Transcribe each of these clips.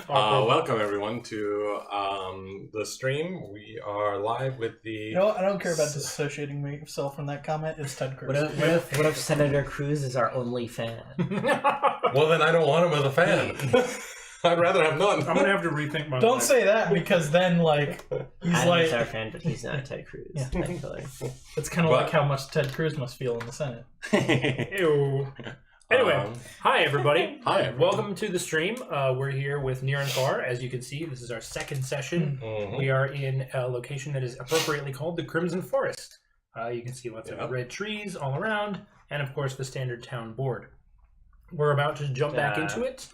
Welcome everyone to the stream. We are live with the. No, I don't care about disassociating myself from that comment. It's Ted Cruz. What if Senator Cruz is our only fan? Well, then I don't want him as a fan. I'd rather have none. I'm gonna have to rethink my. Don't life. say that because then, he's Adam's our fan, but he's not Ted Cruz. Yeah. Thankfully. It's kind of like how much Ted Cruz must feel in the Senate. Ew. Anyway, hi everybody. Hi, everybody. Welcome to the stream. We're here with Near and Far. As you can see, this is our second session. Mhm. We are in a location that is appropriately called the Crimson Forest. You can see lots of red trees all around, and of course the standard town board. We're about to jump back into it.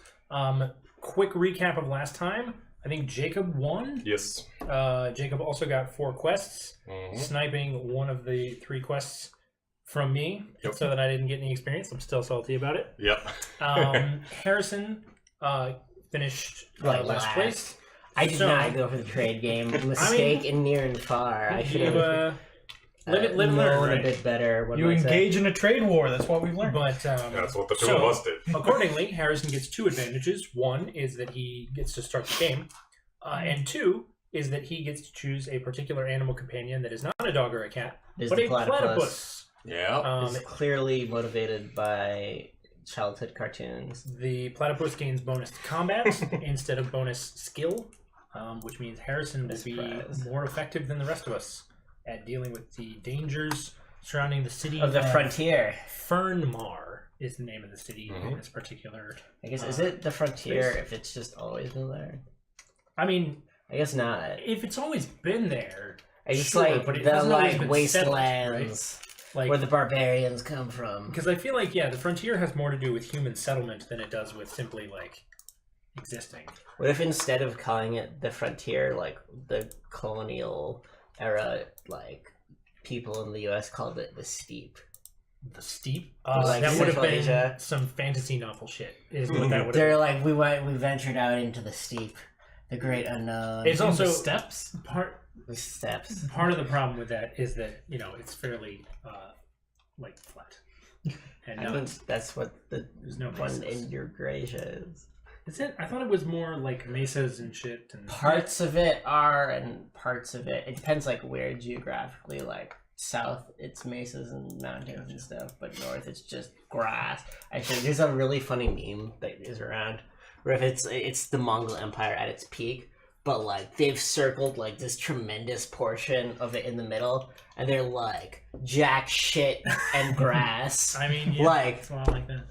Quick recap of last time. I think Jacob won. Yes. Jacob also got 4 quests, sniping one of the 3 quests from me, so that I didn't get any experience. I'm still salty about it. Yep. Harrison finished last place. I did not go for the trade game. Mistake in Near and Far. I should have live known right? a bit better. What You engage in a trade war. That's what we've learned. But That's what the two of us did. accordingly, Harrison gets 2 advantages. 1 is that he gets to start the game, and 2 is that he gets to choose a particular animal companion that is not a dog or a cat, but a platypus. Yeah. Is clearly motivated by childhood cartoons. The platypus gains bonus to combat instead of bonus skill, which means Harrison will be more effective than the rest of us at dealing with the dangers surrounding the city Of the frontier. Fernmar is the name of the city in this particular. I guess, is it the frontier if it's just always been there? I mean, I guess not. if it's always been there, I just sure, like but it the hasn't always been wastelands like, where the barbarians come from. because I feel like the frontier has more to do with human settlement than it does with simply existing. What if instead of calling it the frontier, like the colonial era, people in the U.S. called it the steep? The steep. Like That would have Central been Asia. some fantasy novel shit. Is what that would. They're like, we ventured out into the steep, the great unknown. It's also steps. The steps. Part of the problem with that is that it's fairly flat, and I mean, that's what the there's no one mesas. in Eurasia is. Is it? I thought it was more like mesas and shit. And Parts of it are, and parts of it depends where geographically. South, it's mesas and mountains and stuff, but north, it's just grass. Actually, there's a really funny meme that is around where if it's the Mongol Empire at its peak, but they've circled this tremendous portion of it in the middle, and they're jack shit and grass. I mean, it's a lot like that.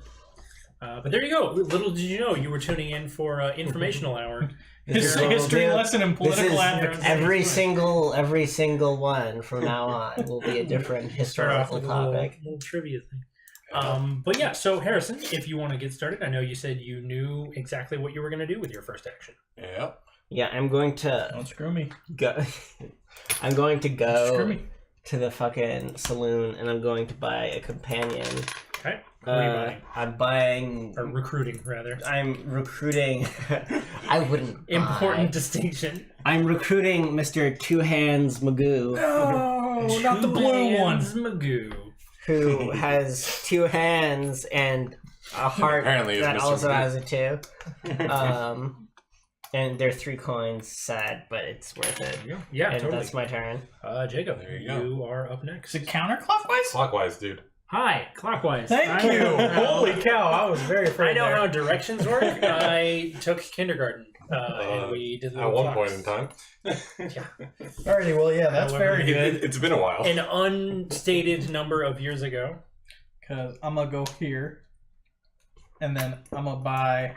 But there you go. Little did you know you were tuning in for informational hour. It's a history lesson in political advocacy. Every single one from now on will be a different historical topic. Little trivia thing. But yeah, so Harrison, if you want to get started, I know you said you knew exactly what you were going to do with your first action. Yep. Yeah, I'm going to Don't screw me. go. I'm going to Screw go me. to the fucking saloon, and I'm going to buy a companion. Okay. What are you buying? I'm buying. Or recruiting, rather. I'm recruiting. I wouldn't. Important buy. distinction. I'm recruiting Mr. Two Hands Magoo. No, not the blue one. Magoo. Who has 2 hands and a heart Apparently it's that Mr. also Magoo. has a 2. And they're 3 coins. Sad, but it's worth it. Yeah, And totally. that's my turn. Jacob, There you go. you are up next. Is it counterclockwise? Clockwise, dude. Hi, clockwise. Thank I you. know how- Holy cow! I was very afraid. I know there. how directions work. I took kindergarten, and we did At one point in time. Alrighty, well, yeah, that's However, very good. It's been a while. An unstated number of years ago. Because I'm gonna go here, and then I'm gonna buy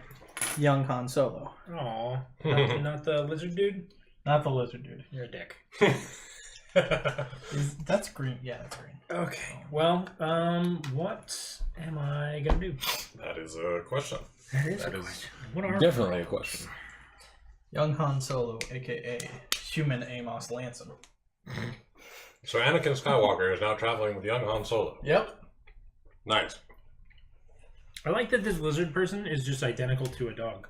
young Han Solo. Aw, not the lizard dude? Not the lizard dude. You're a dick. That's green. Yeah, that's green. Okay, well, what am I gonna do? That is a question. That is What are Definitely a question. Young Han Solo, aka Human Amos Lanson. So Anakin Skywalker is now traveling with young Han Solo. Yep. Nice. I like that this lizard person is just identical to a dog.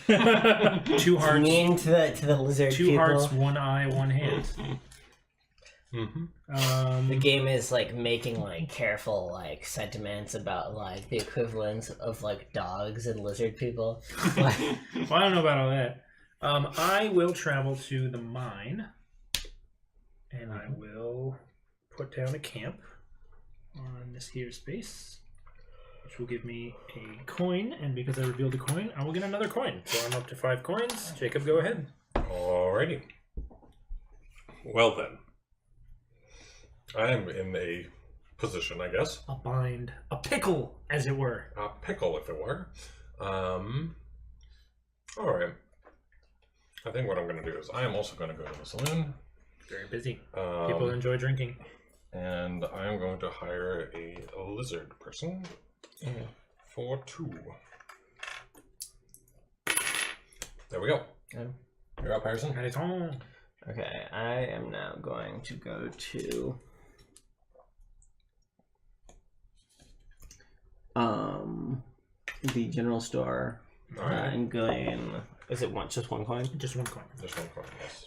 2 hearts, Mean to the lizard 2 people. hearts, 1 eye, 1 hand. The game is like making like careful like sentiments about like the equivalence of like dogs and lizard people. Well, I don't know about all that. I will travel to the mine, and I will put down a camp on this here space, which will give me a coin. And because I revealed a coin, I will get another coin. So I'm up to 5 coins. Jacob, go ahead. Alrighty. Well then. I am in a position, I guess. A bind. A pickle, as it were. A pickle, if it were. Alright. I think what I'm going to do is I am also going to go to the saloon. Very busy. People enjoy drinking. And I am going to hire a lizard person for 2. There we go. You're up, Harrison. And it's on. Okay, I am now going to go to the general store and gain. Is it just one coin? Just one coin. Just one coin, yes.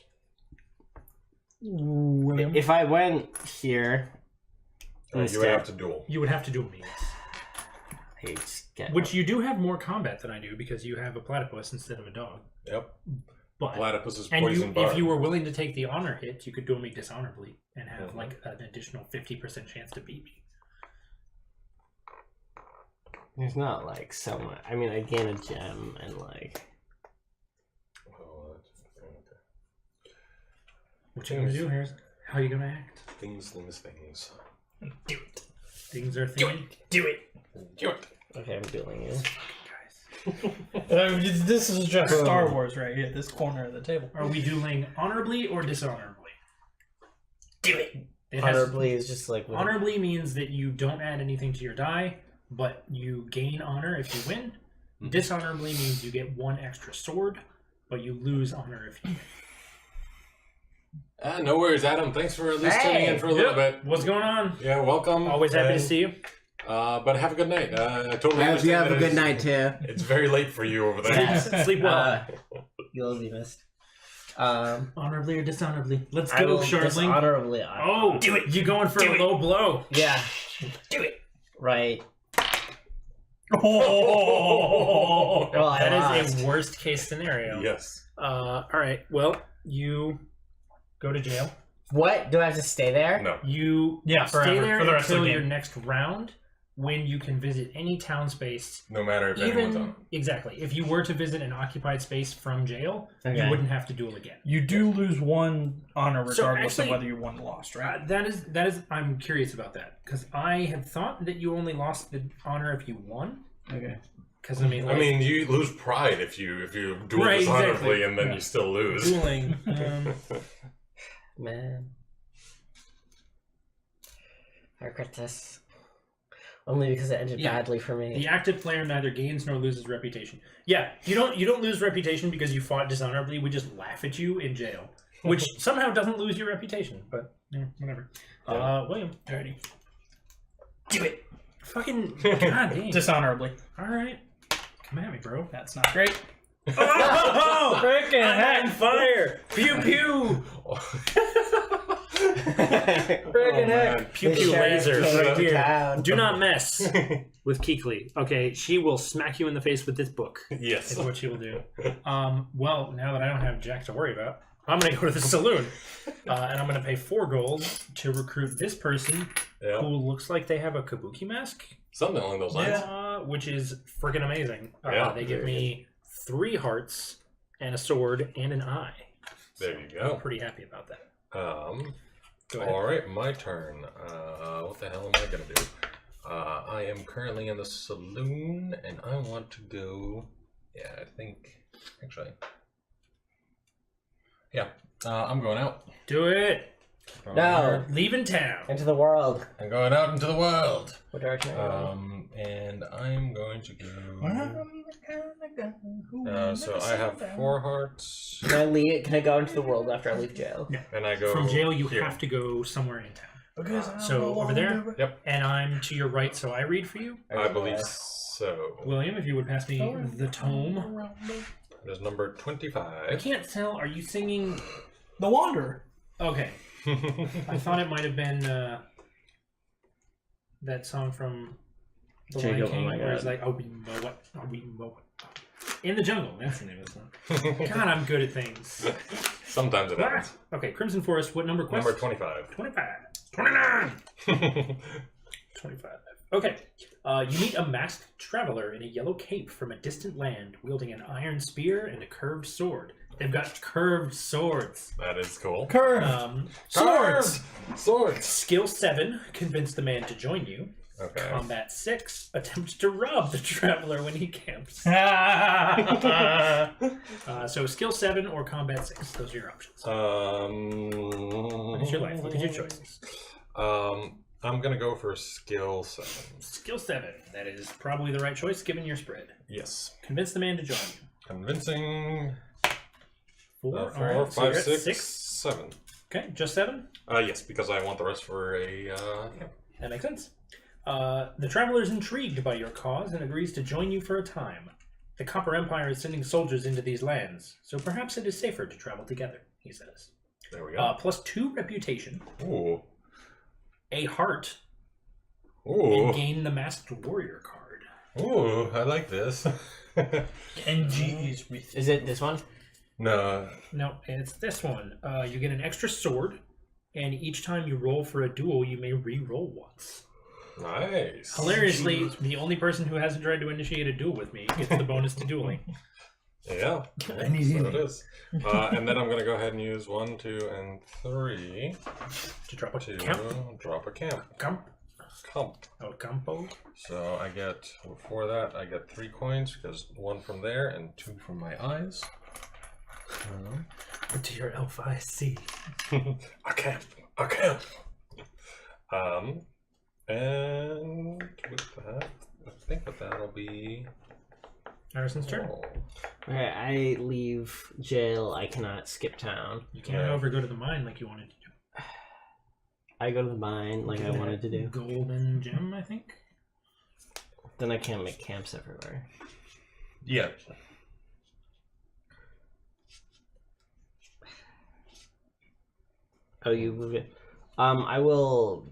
William. If I went here, You would have to duel. You would have to do me. Which you do have more combat than I do because you have a platypus instead of a dog. Yep. But Platypus is and poison if you were willing to take the honor hit, you could duel me dishonorably and have like an additional 50% chance to beat me. There's not like so much. I mean, I gain a gem and like. What you gonna do? How you gonna act? Things. Do it. Things are things. Do it. Okay, I'm dueling you. This is just Star Wars right here, this corner of the table. Are we dueling honorably or dishonorably? Do it. Honorably is just like... Honorably means that you don't add anything to your die, but you gain honor if you win. Dishonorably means you get 1 extra sword, but you lose honor if you win. No worries, Adam. Thanks for at least tuning in for a little bit. What's going on? Yeah, welcome. Always happy to see you. But have a good night. I totally You understand have a good night too. It's very late for you over there. Sleep well. You'll be missed. Honorably or dishonorably? Let's I go, will Shardling. dishonorably. Oh, do it! You going for a low blow? Yeah. Do it. Right. Oh, Well, I that is lost. a worst case scenario. Yes. All right. Well, you go to jail. What? Do I have to stay there? No. You Yeah, stay forever, there for the rest of until the your game. next round, when you can visit any town space. No matter if anyone's on. Even exactly, if you were to visit an occupied space from jail, Okay. you wouldn't have to duel again. You do lose 1 honor So regardless actually- of whether you won or lost, right? That is. I'm curious about that because I had thought that you only lost the honor if you won. Okay. Because I mean, you lose pride if you duel Right, dishonorably exactly. and then you still lose. dueling. Man. I regret this. Only because it ended badly for me. The active player neither gains nor loses reputation. Yeah, you don't lose reputation because you fought dishonorably. We just laugh at you in jail, which somehow doesn't lose your reputation. But whatever. William, Alrighty. do it. Fucking goddamn. Dishonorably. All right, come at me, bro. That's not great. Oh, Frickin' I'm heck. on fire! Pew pew! Friggin' heck. Pew The pew sheriff laser came right to here. town. Do not mess with Kikli. Okay, she will smack you in the face with this book. Yes. Is what she will do. Well, now that I don't have Jack to worry about, I'm going to go to the saloon. And I'm going to pay 4 gold to recruit this person Yeah. who looks like they have a kabuki mask, Something along those lines. which is freaking amazing. Yeah, They give very me 3 hearts and a sword and an eye. There you I'm go. pretty happy about that. Go ahead. Alright, my turn. What the hell am I gonna do? I am currently in the saloon and I want to go. Yeah, I think. Actually. Yeah, I'm going out. Do it! No. Leaving town. Into the world. I'm going out into the world. What direction are you going? And I'm going to go. So I have 4 hearts. Can I leave? Can I go into the world after I leave jail? And I go. From jail, you here. have to go somewhere in town. Because So over there, Yep, and I'm to your right, so I read for you. I believe so. William, if you would pass me the tome. There's number I 25. can't tell. Are you singing? The Wanderer. Okay. I thought it might have been that song from The Lion Jacob, King oh my where it's God. like, "Oh, we know what, oh, we know what." In the Jungle, that's the name of the song. God, I'm good at things. Sometimes it happens. Okay, Crimson Forest, what number quest? Number 25. 25. 29! 25. Okay. You meet a masked traveler in a yellow cape from a distant land, wielding an iron spear and a curved sword. They've got curved swords. That is cool. Curve. Swords! Swords! Skill 7, convince the man to join you. Okay. Combat 6, attempt to rob the traveler when he camps. So skill 7 or combat 6. Those are your options. Look at your life. Look at your choices. I'm gonna go for skill 7. Skill 7. That is probably the right choice given your spread. Yes. Convince the man to join you. Convincing. 4, 4, alright, so 5, you're at 6, 7. Okay, just 7? Yes, because I want the rest for a. That makes sense. The traveler is intrigued by your cause and agrees to join you for a time. The Copper Empire is sending soldiers into these lands, so perhaps it is safer to travel together, he says. There we go. Plus 2 reputation, Ooh. a heart, Ooh. and gain the Masked Warrior card. Ooh, I like this. NG is with Is it this one? No. No, it's this one. You get an extra sword, and each time you roll for a duel, you may re-roll once. Nice. Hilariously, the only person who hasn't tried to initiate a duel with me gets the bonus to dueling. Yeah. I need So it. it is. And then I'm going to go ahead and use 1, 2, and 3 To drop a to camp. drop a camp. Camp. Camp. El Campo. So I get, before that, I get 3 coins, because 1 from there and 2 from my eyes. To your elf eyes, see. A camp. A camp. And with that, I think that that'll be Harrison's turn. all. Okay, I leave jail. I cannot skip town. You can't Yeah. ever go to the mine like you wanted to do. I go to the mine like I wanted to do. Golden gem, I think. Then I can't make camps everywhere. Yeah. Oh, you move it. I will.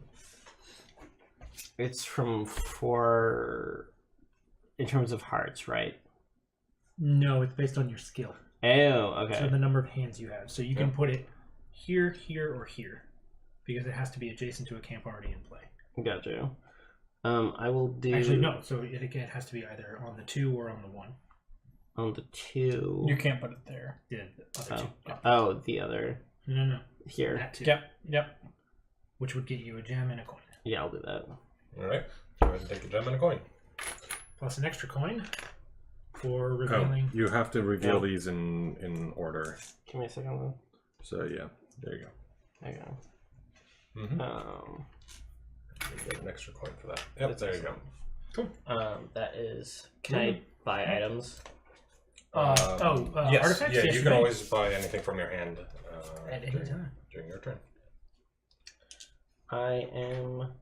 It's from 4 in terms of hearts, right? No, it's based on your skill. Oh, okay. So the number of hands you have. So you can put it here, here, or here. Because it has to be adjacent to a camp already in play. Gotcha. I will do. Actually, no. So it again has to be either on the 2 or on the 1. On the 2. You can't put it there. The other 2. Yeah. Oh, the other. No. Here. That 2. Yep. Which would get you a gem and a coin. Yeah, I'll do that. Alright. Go ahead and take a gem and a coin. Plus an extra coin for Oh, revealing. you have to reveal these in order. Give me a second, though. So yeah, there you go. There you go. Mm-hmm. Um, Get an extra coin for that. Yep, there you go. that is. Can I buy items? Yes, artifacts? yeah, Yes, you you can may. always buy anything from your hand At any time. during your turn. I am.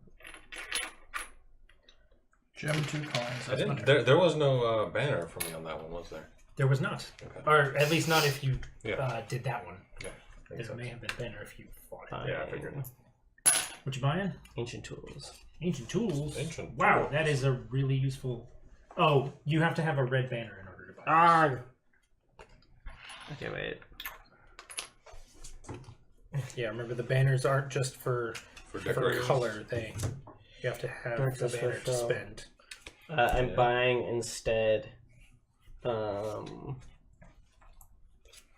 Gem 2 coins. I That's didn't. my There was no banner for me on that one, was there? There was not. Okay. Or at least not if you Yeah. did that one. Yeah. Makes There may sense. have been banner if you fought it. Yeah, I figured. What you buying? Ancient tools. Ancient tools. Ancient Wow, tool. that is a really useful. Oh, you have to have a red banner in order to buy. Arg! Okay, wait. Yeah, remember the banners aren't just for decorators. color. You have to have They're the just for banner to show. spend. I'm Yeah. buying instead.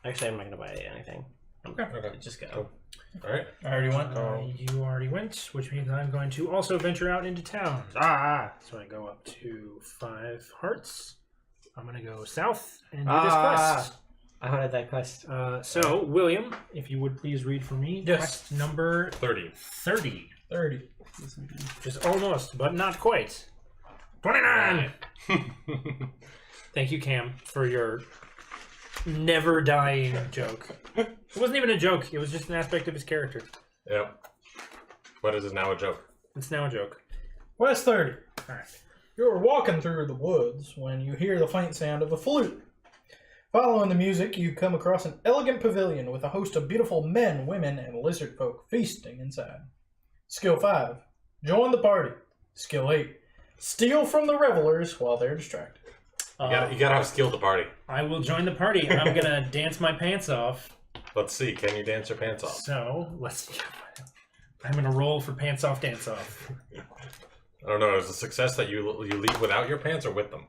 Actually, I'm not gonna buy anything. Okay. Just go. Cool. All right. I already went. You already went, which means I'm going to also venture out into town. So I go up to 5 hearts. I'm going to go south and do this quest. How did that quest? So, William, if you would please read for me Yes. quest number 30. 30. 30. Just almost, but not quite. 29! Thank you, Cam, for your never dying joke. It wasn't even a joke, it was just an aspect of his character. Yep. What is it now a joke? It's now a joke. Quest 30. Alright. You are walking through the woods when you hear the faint sound of a flute. Following the music, you come across an elegant pavilion with a host of beautiful men, women, and lizard folk feasting inside. Skill 5. Join the party. Skill 8. Steal from the revelers while they're distracted. You gotta have skill to party. I will join the party. I'm gonna dance my pants off. Let's see. Can you dance your pants off? So I'm gonna roll for pants off, dance off. I don't know. Is it a success that you leave without your pants or with them?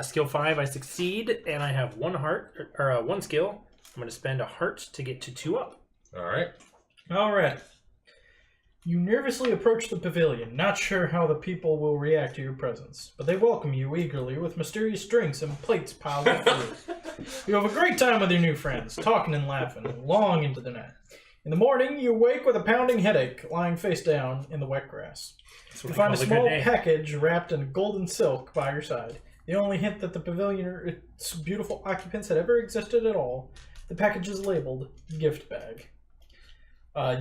Skill 5, I succeed, and I have 1 heart or 1 skill. I'm gonna spend a heart to get to 2 up. All right. All right. You nervously approach the pavilion, not sure how the people will react to your presence, but they welcome you eagerly with mysterious drinks and plates piled up for you. You have a great time with your new friends, talking and laughing long into the night. In the morning, you wake with a pounding headache, lying face down in the wet grass. You find a small package wrapped in golden silk by your side. The only hint that the pavilion or its beautiful occupants had ever existed at all. The package is labeled gift bag.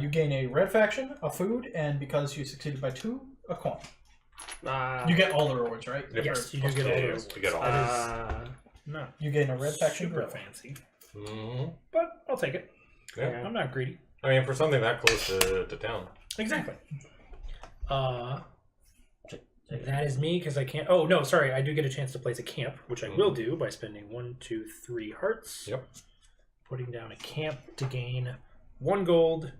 You gain a red faction, a food, and because you succeeded by 2, a coin. You get all the rewards, right? Yes, you do get all the rewards. You get all. No. You gain a red faction Super grill. fancy. Mm-hmm. But I'll take it. Yeah. I'm not greedy. I mean, for something that close to town. Exactly. That is me because I can't. Oh no, sorry. I do get a chance to place a camp, which I will do by spending 1, 2, 3 hearts. Yep. Putting down a camp to gain 1 gold,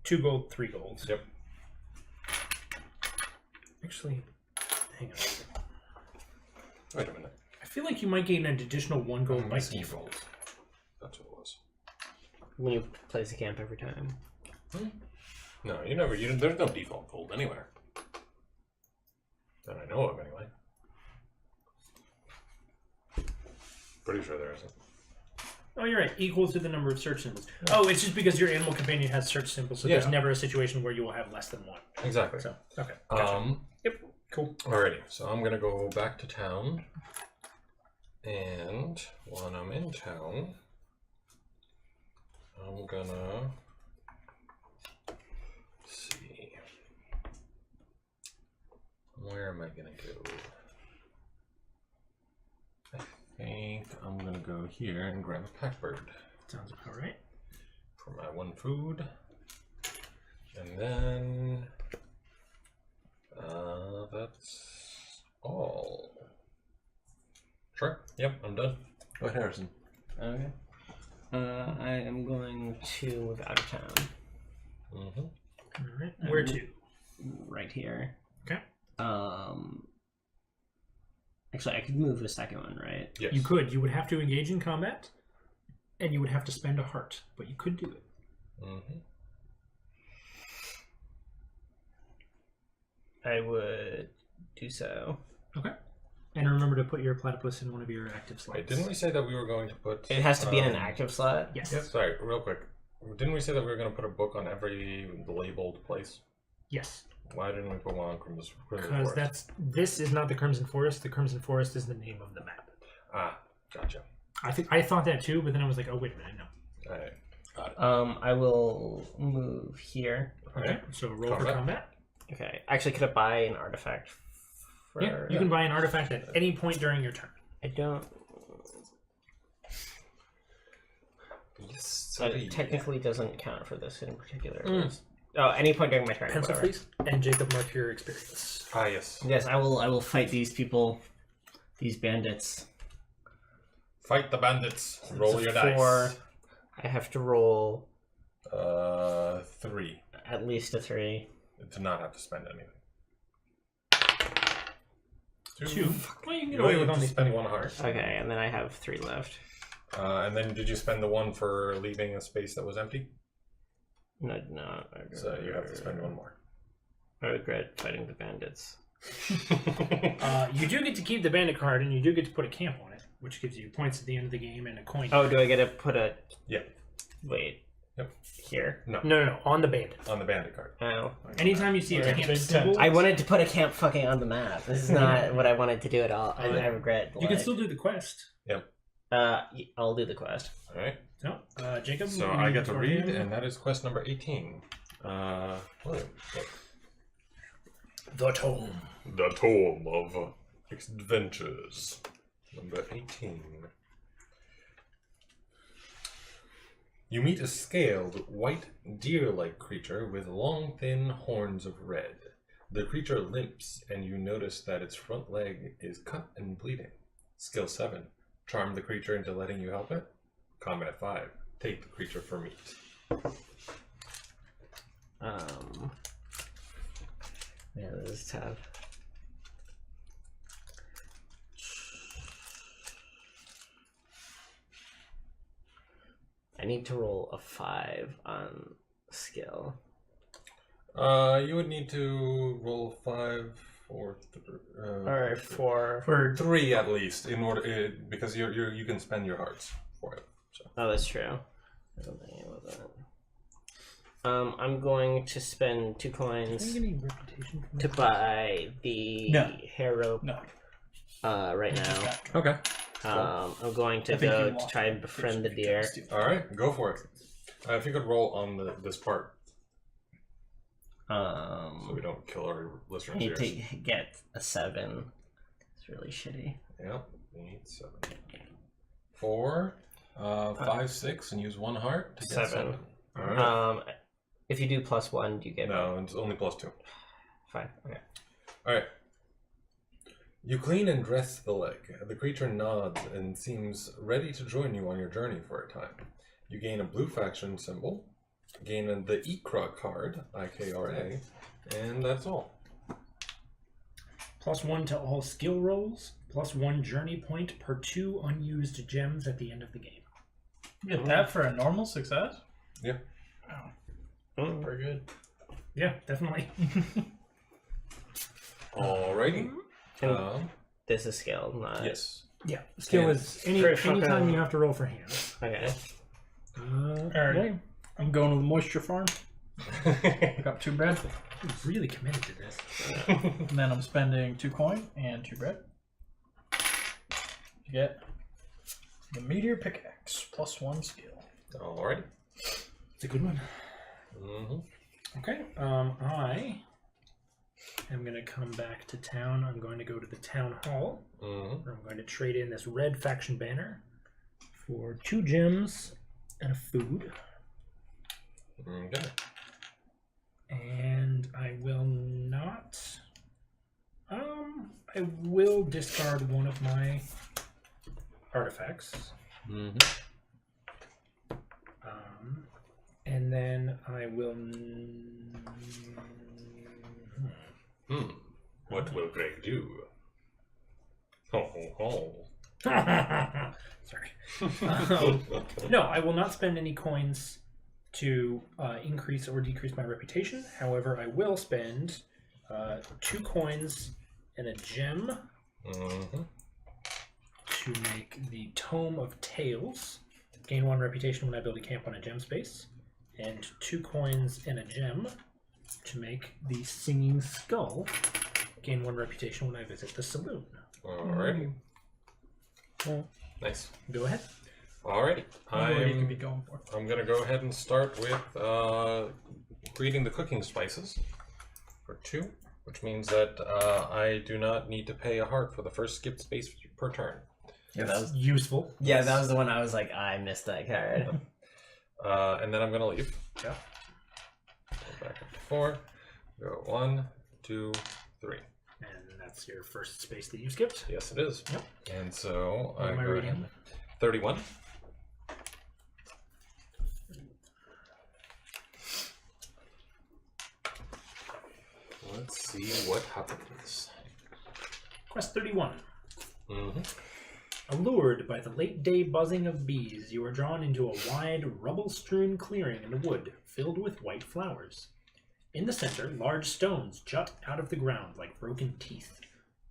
2 gold, 3 gold. Yep. Actually, hang on. Wait a minute. I feel like you might gain an additional 1 gold by missing default. That's what it was. When you place a camp every time. No, you never. There's no default gold anywhere. That I know of, anyway. Pretty sure there isn't. Oh, you're right. Equal to the number of search symbols. Oh, it's just because your animal companion has search symbols, so there's never a situation where you will have less than 1. Exactly. So, okay. Gotcha. Yep. Cool. Alrighty, so I'm gonna go back to town, and when I'm in town, I'm gonna see. Where am I gonna go? I think I'm gonna go here and grab a packbird Sounds about right. for my 1 food, and then that's all. Sure. Yep, I'm done. Go ahead, Harrison. Okay. I am going to move out of town. Mm-hmm. All right. Where to? Right here. Okay. Actually, I could move the second one, right? Yes. You could. You would have to engage in combat, and you would have to spend a heart, but you could do it. Mm-hmm. I would do so. Okay. And remember to put your platypus in one of your active slots. Wait, didn't we say that we were going to put... It has to be in an active slot? Yes. Yep. Sorry, real quick. Didn't we say that we were going to put a book on every labeled place? Yes. Why didn't we put one on Crimson Because Forest? this is not the Crimson Forest. The Crimson Forest is the name of the map. Ah, gotcha. I thought that too, but then I was like, oh wait a minute, no. Alright, got it. I will move here. Okay. So roll for combat. Okay. Actually, could I buy an artifact? Yeah, you can buy an artifact at any point during your turn. I don't. Yes, It technically doesn't count for this in particular. Oh, any point during my turn. Pencil, whatever. please. And Jacob, mark your experience. Ah, yes. Yes, I will fight these people, these bandits. Fight the bandits. Roll your 4. dice. I have to roll 3. at least a 3. Do not have to spend anything. 2. Well, you can get You away only with have only to spend 1 heart. Okay, and then I have 3 left. And then did you spend the 1 for leaving a space that was empty? No. So you have to spend 1 more. I regret fighting the bandits. You do get to keep the bandit card, and you do get to put a camp on it, which gives you points at the end of the game and a coin. Oh, do I get to put a... Yeah. Wait. Yep. Here? No, on the bandit. On the bandit card. Oh. Anytime you see a camp symbol, I wanted to put a camp fucking on the map. This is not what I wanted to do at all. I regret. you can still do the quest. Yep. I'll do the quest. Alright. No, Jacob. So I get to read, and that is quest number 18. William. The Tome. The Tome of Adventures. Number 18. You meet a scaled, white, deer-like creature with long, thin horns of red. The creature limps, and you notice that its front leg is cut and bleeding. Skill 7. Charm the creature into letting you help it. Combat 5. Take the creature for meat. Yeah, this is tough. I need to roll a 5 on skill. You would need to roll 5 or Or 4. For 3 at least in order because you can spend your hearts for it. So. Oh, that's true. I don't think it was that. I'm going to spend 2 coins to buy the hair rope. no. Right now. Okay. I'm going to I think you go to lost try and it. befriend the deer. All right, go for it. If you could roll on this part, so we don't kill our I listeners' need ears. to get a 7. It's really shitty. Yep, we need 7. 4, 5, 6, and use 1 heart to get 7. All right. If you do +1, do you get No, it's only +2. Fine. Okay. All right. You clean and dress the leg. The creature nods and seems ready to join you on your journey for a time. You gain a blue faction symbol, gain the Ikra card, IKRA, and that's all. +1 to all skill rolls, +1 journey point per 2 unused gems at the end of the game. You get that for a normal success? Yeah. Wow. Mm. Pretty good. Yeah, definitely. Alrighty. This is skill, not... Yes. Yeah, skill is anytime you have to roll for hands. Okay. Alright. I'm going to the moisture farm. Pick up 2 bread. I'm really committed to this. And then I'm spending 2 coin and 2 bread to get the meteor pickaxe +1 skill. Alrighty. It's a good one. Mm-hmm. Okay, I am going to come back to town. I'm going to go to the town hall. Mm-hmm. I'm going to trade in this red faction banner for 2 gems and a food. Okay. And I will not... I will discard one of my artifacts. Mm-hmm. And then I will... What will Greg do? Ho ho ho. Sorry. No, I will not spend any coins to increase or decrease my reputation. However, I will spend 2 coins and a gem Mm-hmm. to make the Tome of Tales. Gain 1 reputation when I build a camp on a gem space. And 2 coins and a gem to make the Singing Skull. Gain 1 reputation when I visit the saloon. Alrighty. Nice. Go ahead. Alrighty. What you could be going for. I'm gonna go ahead and start with creating the cooking spices for 2, which means that I do not need to pay a heart for the first skipped space per turn. Yeah, that was... Useful. Yeah, that was the one I was like, I missed that card. And then I'm gonna leave. Yeah. Go back up to 4. Go 1, 2, 3. And that's your first space that you skipped. Yes, it is. Yep. And so What I am I go reading? ahead. 31. Let's see what happens. Quest 31. Mm-hmm. Allured by the late day buzzing of bees, you are drawn into a wide, rubble-strewn clearing in the wood, filled with white flowers. In the center, large stones jut out of the ground like broken teeth.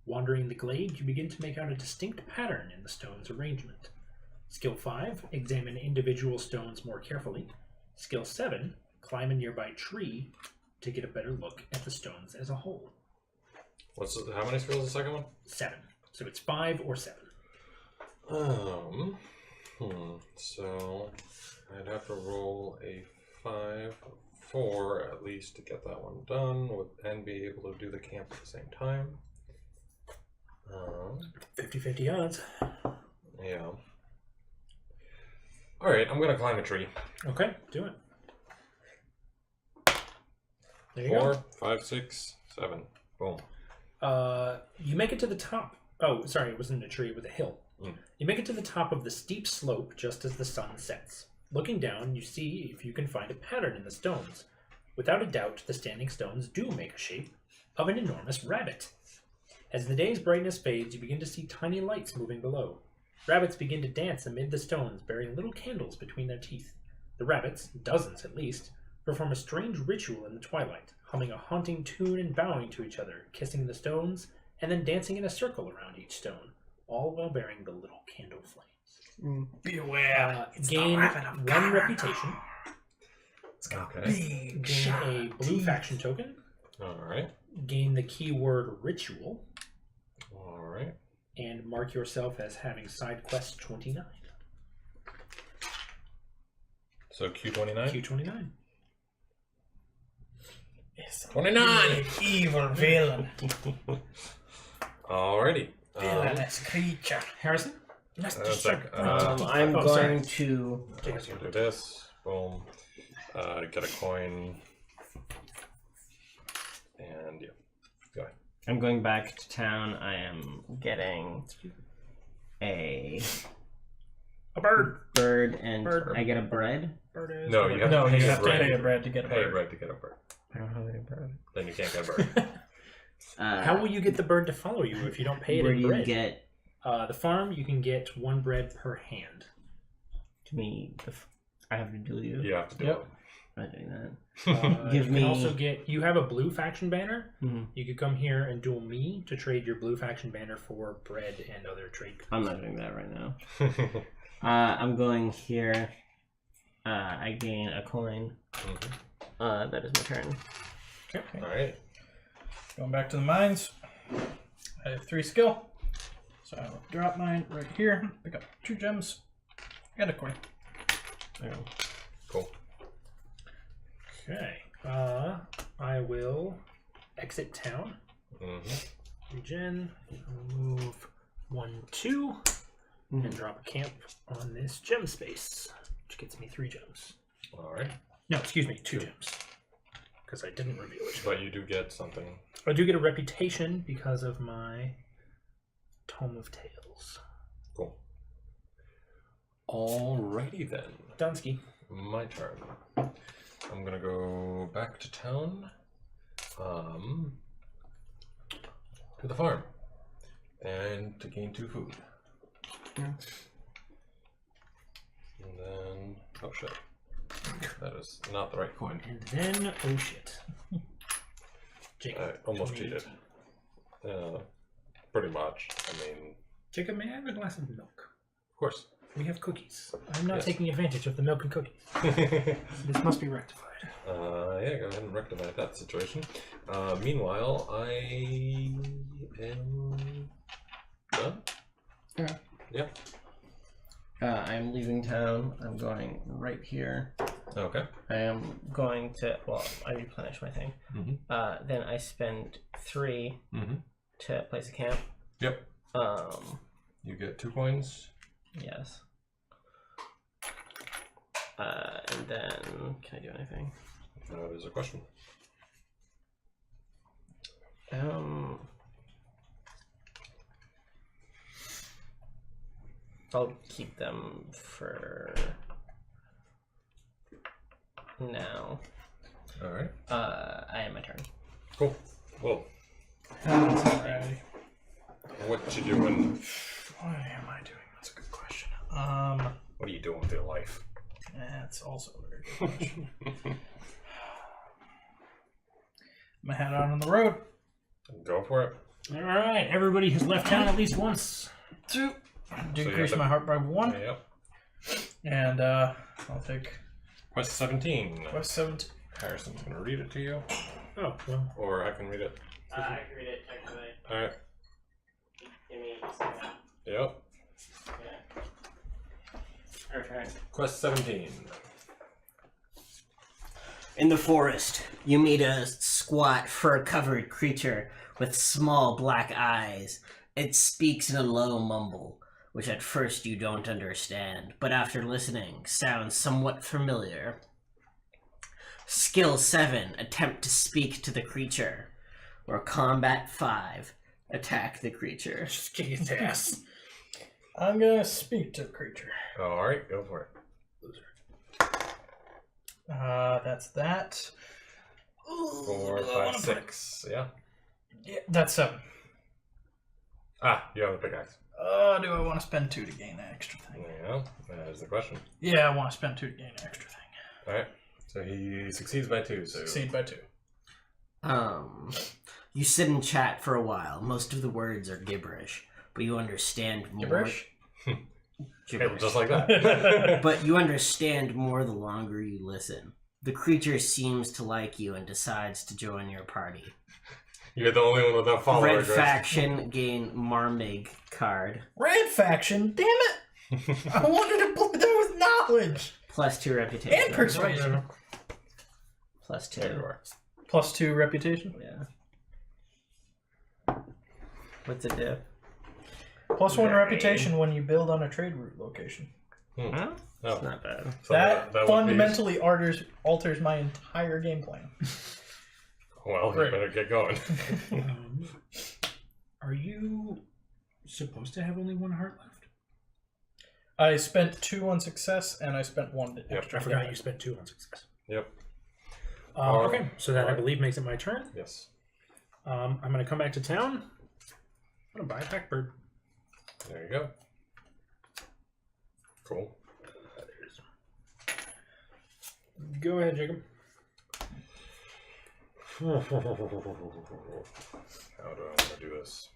Wandering the glade, you begin to make out a distinct pattern in the stone's arrangement. Skill 5, examine individual stones more carefully. Skill 7, climb a nearby tree to get a better look at the stones as a whole. How many skills is the second one? 7. So it's 5 or 7. So I'd have to roll a 5, 4 at least to get that one done, and be able to do the camp at the same time. 50-50 odds. Yeah. All right, I'm gonna climb a tree. Okay, do it. There you 4, 5, 6, 7. Boom. go. You make it to the top. Oh, sorry, it wasn't a tree, it was a hill. You make it to the top of the steep slope just as the sun sets. Looking down, you see if you can find a pattern in the stones. Without a doubt, the standing stones do make a shape of an enormous rabbit. As the day's brightness fades, you begin to see tiny lights moving below. Rabbits begin to dance amid the stones, bearing little candles between their teeth. The rabbits, dozens at least, perform a strange ritual in the twilight, humming a haunting tune and bowing to each other, kissing the stones, and then dancing in a circle around each stone, all while bearing the little candle flames. Beware. Gain 1 reputation. Okay. Gain a blue faction token. All right. Gain the keyword ritual. All right. And mark yourself as having side quest 29. So Q29. Q29. Yes, 29. evil villain. Alrighty. Villainous creature. Harrison? Let's Sec. distract. I'm Oh, sorry. going to. Do this. Boom. Get a coin. And yeah. Go ahead. I'm going back to town. I am getting a bird. bird, and Bird. I get a bread. Bird is. No, you have No, to pay you a have to bread. pay a bread to get a Pay a bird. bread to get a bird. I don't have any bread. Then you can't get a bird. How will you get the bird to follow you if you don't pay it Where in do bread? you get The farm, you can get 1 bread per hand. to me? I have to duel you. You have to do Yep. I'm not doing that. you Give can me- also get. You have a blue faction banner. Mhm. You could come here and duel me to trade your blue faction banner for bread and other trade goods. I'm not doing that right now. it. I'm going here. I gain a coin. That is my turn. Alright. Going back to the mines. I have 3 skill. So I'll drop mine right here. Pick up 2 gems. And a coin. There you go. Cool. Okay. I will exit town. Regen. I'll move 1, 2, and drop a camp on this gem space, which gets me 3 gems. Alright. No, excuse me, 2 gems, because I didn't reveal it. But you do get something. I do get a reputation because of my Tome of Tales. Cool. Alrighty then. Dunsky. My turn. I'm gonna go back to town. To the farm. And to gain 2 food. And then oh shit. That is not the right coin. And then, oh shit. Jacob. I almost cheated. Pretty much. I mean, Jacob, may I have a glass of milk? of course. We have cookies. I'm not Yes. taking advantage of the milk and cookies. This must be rectified. Yeah, go ahead and rectify that situation. Meanwhile, I am done. Yeah. Yep. I'm leaving town. I'm going right here. Okay. I am going to. Well, I replenish my thing. Then I spend 3 to place a camp. Yep. You get 2 coins. Yes. And then can I do anything? There's a question. I'll keep them for now. All right. I am my turn. Cool. Well, Alrighty. what you doing? What am I doing? That's a good question. What are you doing with your life? That's also a very good question. I'm gonna head out on the road. Go for it. All right, everybody has left town at least once. 2. you Decrease have to- my heart by 1. Yep. And I'll take Quest 17. Quest 17. Harrison's gonna read it to you, Oh, well. or I can read it. I can read it technically. All right. Give me a second. Yep. Okay. Quest 17. In the forest, you meet a squat, fur-covered creature with small black eyes. It speaks in a low mumble. which at first you don't understand, but after listening, sounds somewhat familiar. Skill 7, attempt to speak to the creature. Or Combat 5, attack the creature. Just kick its ass. I'm gonna speak to the creature. All right, go for it. That's that. 4, 5, 6. Yeah. Yeah, that's 7. Ah, you have a pickaxe. Do I want to spend 2 to gain that extra thing? Yeah, that is the question. Yeah, I want to spend 2 to gain an extra thing. All right. So he succeeds by 2. So Succeed by 2. You sit and chat for a while. Most of the words are gibberish, but you understand more. Gibberish? Gibberish. just like that. But you understand more the longer you listen. The creature seems to like you and decides to join your party. You're the only one with that follower. Red faction gain Marmig card. Red faction? Damn it! I wanted to play that with knowledge! +2 reputation. And persuasion. +2. There you are. +2 reputation. Yeah. What's it do? +1 reputation when you build on a trade route location. Huh? Oh. It's not bad. So that would be- fundamentally alters my entire game plan. Well, you Great. better get going. Are you supposed to have only 1 heart left? I spent 2 on success, and I spent 1 to Yep, extra. I forgot you spent 2 on success. Yep. Okay, so that I alright. believe makes it my turn. Yes. I'm going to come back to town. I'm going to buy a pack bird. There you go. Cool. Go ahead, Jacob. How do I want to do this?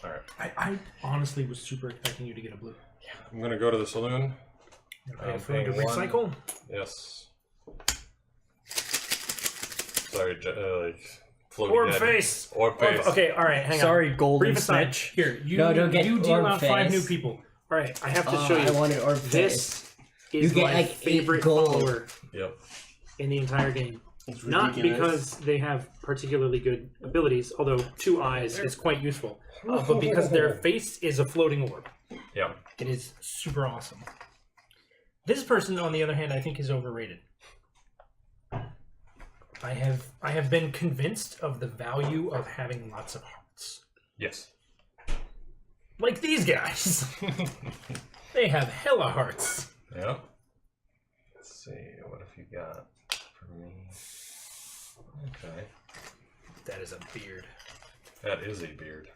All right. I honestly was super expecting you to get a blue. I'm gonna go to the saloon. I have paying to recycle. Yes. Sorry, floating Orb head. face. Orb face. Okay, all right, hang on. Sorry, golden Brief aside. snitch. Here, you No, don't get you deal orb out 5 new face. people. All right, I have to show you. I wanted orb face. This is You get, my like, 8 favorite gold. follower Yep. in the entire game. It's Not ridiculous. because they have particularly good abilities, although 2 eyes is quite useful, but because their face is a floating orb. Yep. It is super awesome. This person, on the other hand, I think is overrated. I have been convinced of the value of having lots of hearts. Yes. Like these guys. They have hella hearts. Yep. Let's see. What have you got for me? Okay. That is a beard. That is a beard.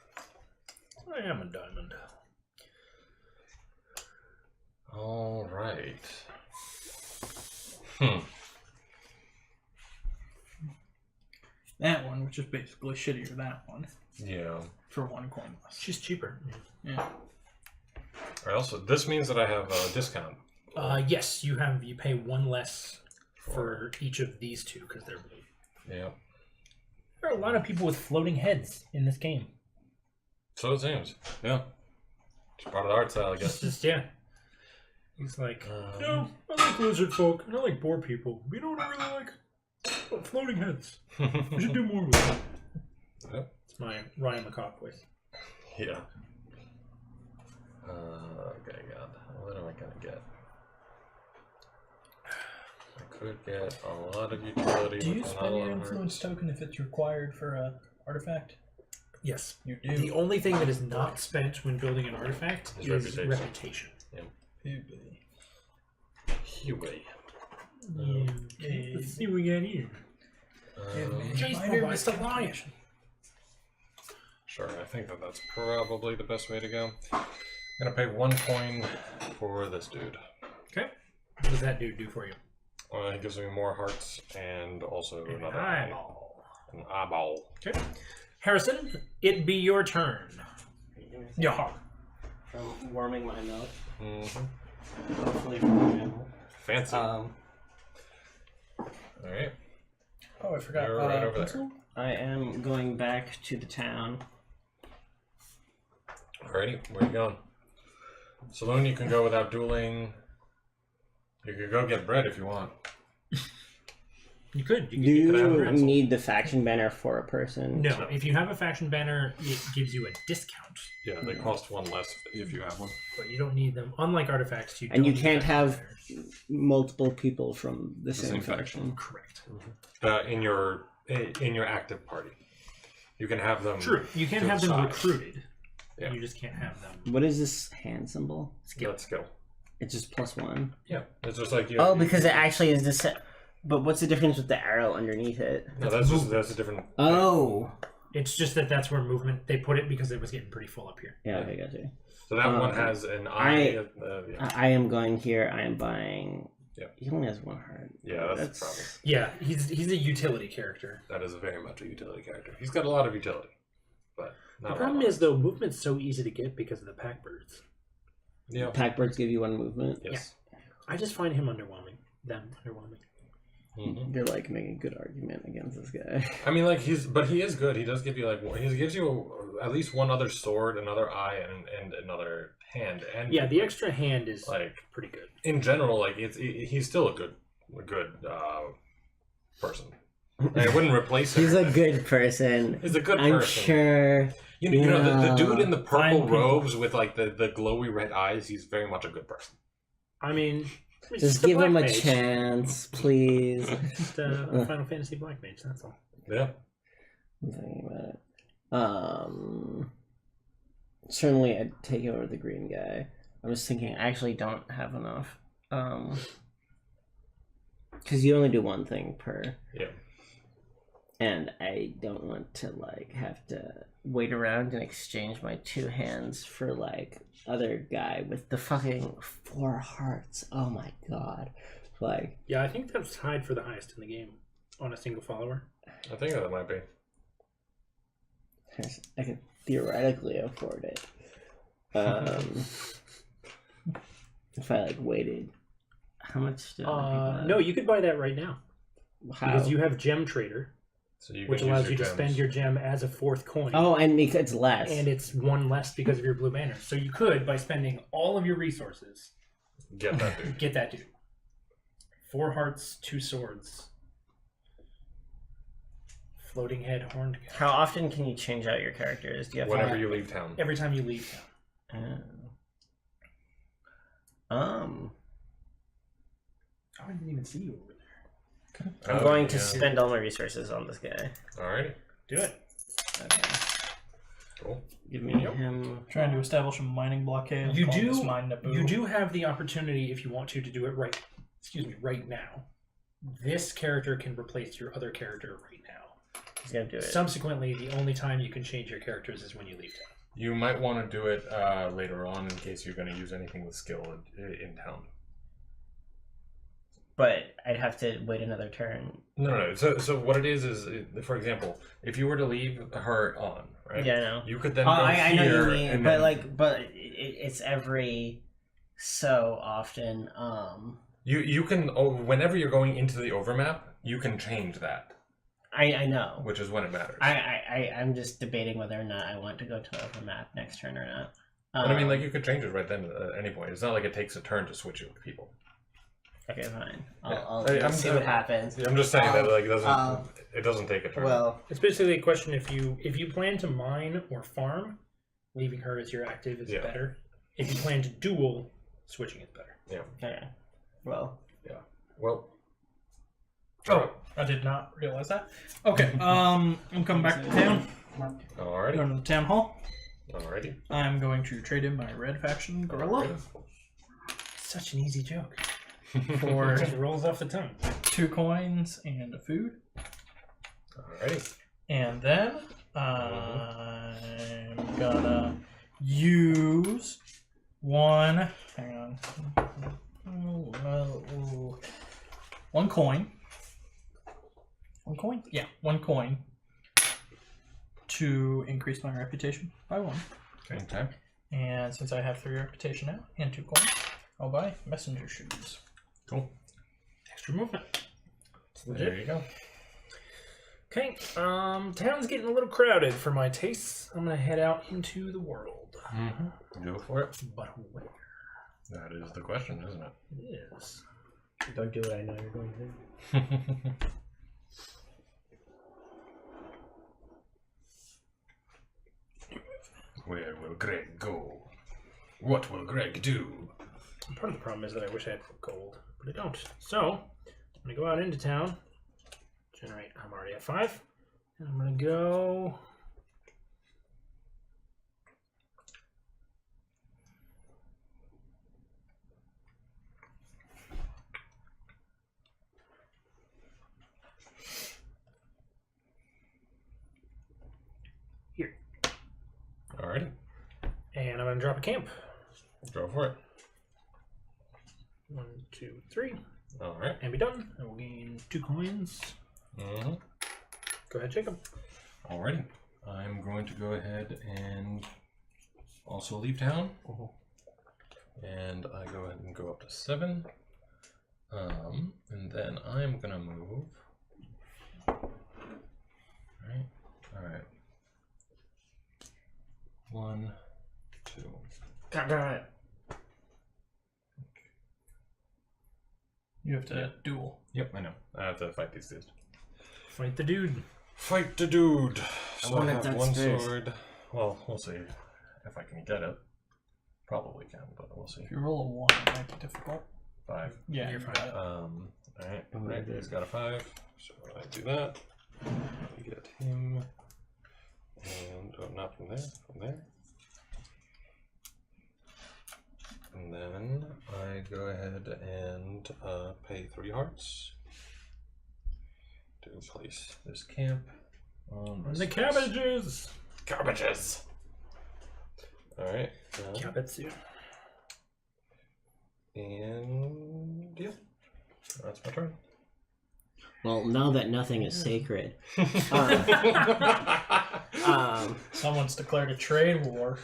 I am a diamond. All right. That one, which is basically shittier than that one, Yeah. for 1 coin less. She's cheaper. Yeah. I also, this means that I have a discount. Yes, you pay 1 less for each of these 2 because they're blue. Yeah. There are a lot of people with floating heads in this game. So it seems. Yeah. It's part of the art style, I guess. Just yeah. He's like, no, I like lizard folk and I like boar people. We don't really like floating heads. We should do more with that. Yep. It's my Ryan McCobb voice. Yeah. Okay, God. What am I gonna get? I could get a lot of utility. Do you with not a spend lot your of influence hearts. token if it's required for a artifact? Yes. You do. The only thing that is not spent when building an artifact Is is reputation. reputation. Huey. Let's see what we got here. Baseball by Lion. Sure, I think that's probably the best way to go. I'm gonna pay 1 coin for this dude. Okay. What does that dude do for you? It gives me more hearts and also another Eyeball. an eyeball. Okay. Harrison, it be your turn. Yeah. From warming my mouth. Mm-hmm. Hopefully from my Fancy. mouth. Alright. Oh, I forgot. You're right over pencil? I am going back to the town. Alrighty, where you going? Saloon, you can go without dueling. You could go get bread if you want. You could. Do You could have you a pencil. need the faction banner for a person? No, if you have a faction banner, it gives you a discount, Yeah, they cost one less if you have one. but you don't need them. Unlike artifacts, you And you don't can't need have faction banners. multiple people from the same same faction. Correct. In your active party, you can have them. True. You can to have the them side. recruited. Yeah. You just can't have them. What is this hand symbol? Skill. Skill. It's just +1. Yeah, it's just like you. Oh, because it actually is this. But what's the difference with the arrow underneath it? No, that's a different. Oh. It's just that's where movement. They put it because it was getting pretty full up here. Yeah, okay, gotcha. So that one has an eye. I am going here. I am buying. Yeah. He only has 1 heart. Yeah, that's the problem. Yeah, he's a utility character. That is very much a utility character. He's got a lot of utility, but The not a problem lot. is though, movement's so easy to get because of the pack birds. Yeah. Packbirds give you 1 movement. Yes. I just find him underwhelming. Them underwhelming. Mhm. You're like making a good argument against this guy. I mean, like he is good. He does give you he gives you at least one other sword, another eye, and another hand. And Yeah, the extra hand is like pretty good. in general, like he's still a good person. I wouldn't replace him. He's a good person. He's a good I'm person. sure. You know the dude in the Fine purple people. robes with like the glowy red eyes. He's very much a good person. I mean, it's Just a give him a black mage. chance, please. Just a Final Fantasy Black Mage. That's all. Yeah. I'm thinking about it. Certainly I'd take over the green guy. I was thinking I actually don't have enough. Because you only do 1 thing per. Yeah. And I don't want to like have to wait around and exchange my 2 hands for like other guy with the fucking 4 hearts. Oh my god. Like Yeah, I think that's tied for the highest in the game on a single follower. I think that might be. I could theoretically afford it. If I like waited. How much do other people have? No, you could buy that right now How? because you have Gem Trader, So you which can allows use you your to spend gems. your gem as a 4th coin. Oh, and it's less. And it's 1 less because of your blue banner. So you could, by spending all of your resources, Get that dude. get that dude. 4 hearts, 2 swords. Floating head, horned guy. How often can you change out your characters? Do you have Whenever to... you leave town. Every time you leave town. Oh, I didn't even see you over there. I'm Oh, going to yeah. spend all my resources on this guy. Alrighty. Do it. Okay. Cool. Give me him. Trying to establish a mining blockade. You Calling do. this mine Naboo. You do have the opportunity, if you want to do it right. Excuse me, right now. This character can replace your other character right now. He's gonna do it. Subsequently, the only time you can change your characters is when you leave town. You might want to do it later on in case you're going to use anything with skill in town. But I'd have to wait another turn. No. So what it is, for example, if you were to leave her on, right? Yeah, I know. You could then Oh, go I know here you mean, and but then like, it's every so often. you can whenever you're going into the overmap, you can change that, I know. which is when it matters. I'm just debating whether or not I want to go to the overmap next turn or not. But I mean, like you could change it right then at any point. It's not like it takes a turn to switch it with people. Okay, fine. Yeah. I'll see what happens. I'm just saying that like it doesn't take a turn. Well, It's basically a question if you plan to mine or farm, leaving her as your active is Yeah. better. If you plan to duel, switching is better. yeah. okay. Well, Well. Oh, I did not realize that. Okay, I'm coming back to town. Alrighty. Going to the town hall. Alrighty. I'm going to trade in my red faction gorilla Such an easy joke. for It just rolls off the tongue. 2 coins and a food. Alrighty. And then I'm gonna use 1. Hang on. 1 coin. 1 coin? Yeah, 1 coin to increase my reputation by 1. Okay. And since I have 3 reputation now and 2 coins, I'll buy messenger shoes. Cool. Extra movement. There you go. Okay, town's getting a little crowded for my tastes. I'm gonna head out into the world. Mm-hmm. Go for it. But where? That is the question, isn't it? It is. don't do what I know you're going to do. Where will Greg go? What will Greg do? Part of the problem is that I wish I had gold, but I don't. So, I'm going to go out into town, generate, I'm already at 5, and I'm going to go... here. Alrighty. And I'm going to drop a camp. Go for it. 1, 2, 3. Alright. And be done. I will gain 2 coins. Mm-hmm. Go ahead, Jacob. Alrighty. I'm going to go ahead and also leave town. And I go ahead and go up to 7. And then I'm gonna move. Alright. 1, 2. Got it. You have to duel. Yep, I know. I have to fight these dudes. Fight the dude. Fight the dude. So I wanted have that one space. sword. Well, we'll see if I can get it. Probably can, but we'll see. If you roll a 1, it might be difficult. 5. Yeah, You're you fine. got it. Alright. Right, he's got a 5. So I do that. I get him. And oh, not from there. From there. And then I go ahead and pay 3 hearts to place this camp on And this the space. cabbages! Cabbages! Alright. Cabbage. And yeah. That's my turn. Well, now that nothing is sacred, Someone's declared a trade war.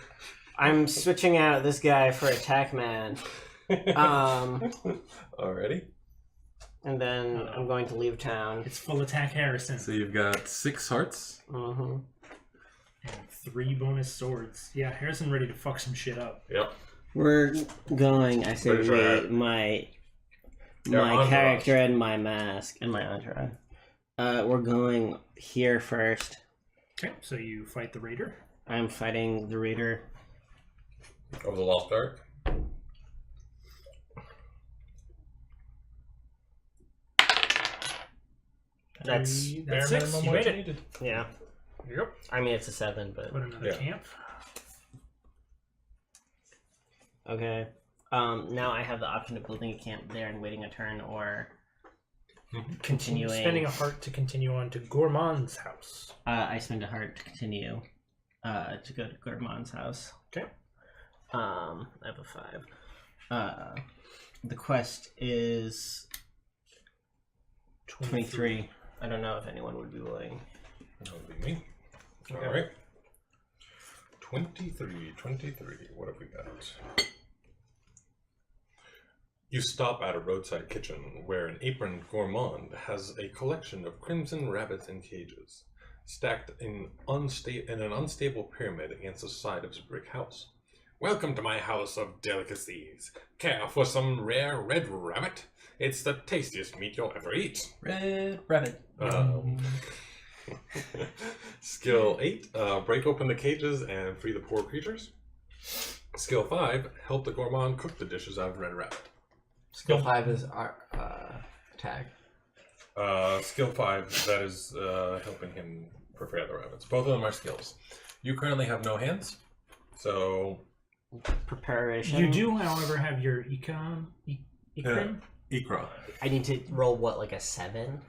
I'm switching out this guy for Attack Man. Alrighty. And then I'm going to leave town. It's full attack Harrison. So you've got 6 hearts. Mm-hmm. And 3 bonus swords. Yeah, Harrison ready to fuck some shit up. Yep. We're going, I say, Pretty sure we, my entourage. character and my mask and my entourage. We're going here first. Okay, so you fight the raider. I'm fighting the raider. Of the Lost Ark. That's That's bare 6. minimum You what made you it. needed. yeah. Yep. I mean, it's a 7, but Put another Yeah. camp. okay. Now I have the option of building a camp there and waiting a turn, or continuing. Spending a heart to continue on to Gourmand's house. I spend a heart to continue to go to Gourmand's house. Okay. I have a 5. The quest is 23. I don't know if anyone would be willing. That would be me. Okay. Alright. 23. What have we got? You stop at a roadside kitchen where an aproned gourmand has a collection of crimson rabbits in cages, stacked in an unstable pyramid against the side of his brick house. Welcome to my house of delicacies. Care for some rare red rabbit? It's the tastiest meat you'll ever eat. Red rabbit. Skill 8, break open the cages and free the poor creatures. Skill 5, help the gourmand cook the dishes out of red rabbit. Skill 5 is our tag. Skill 5, that is helping him prepare the rabbits. Both of them are skills. You currently have no hands, so... Preparation. You do, however, have your Ikram? Ikra. I need to roll what, like a 7?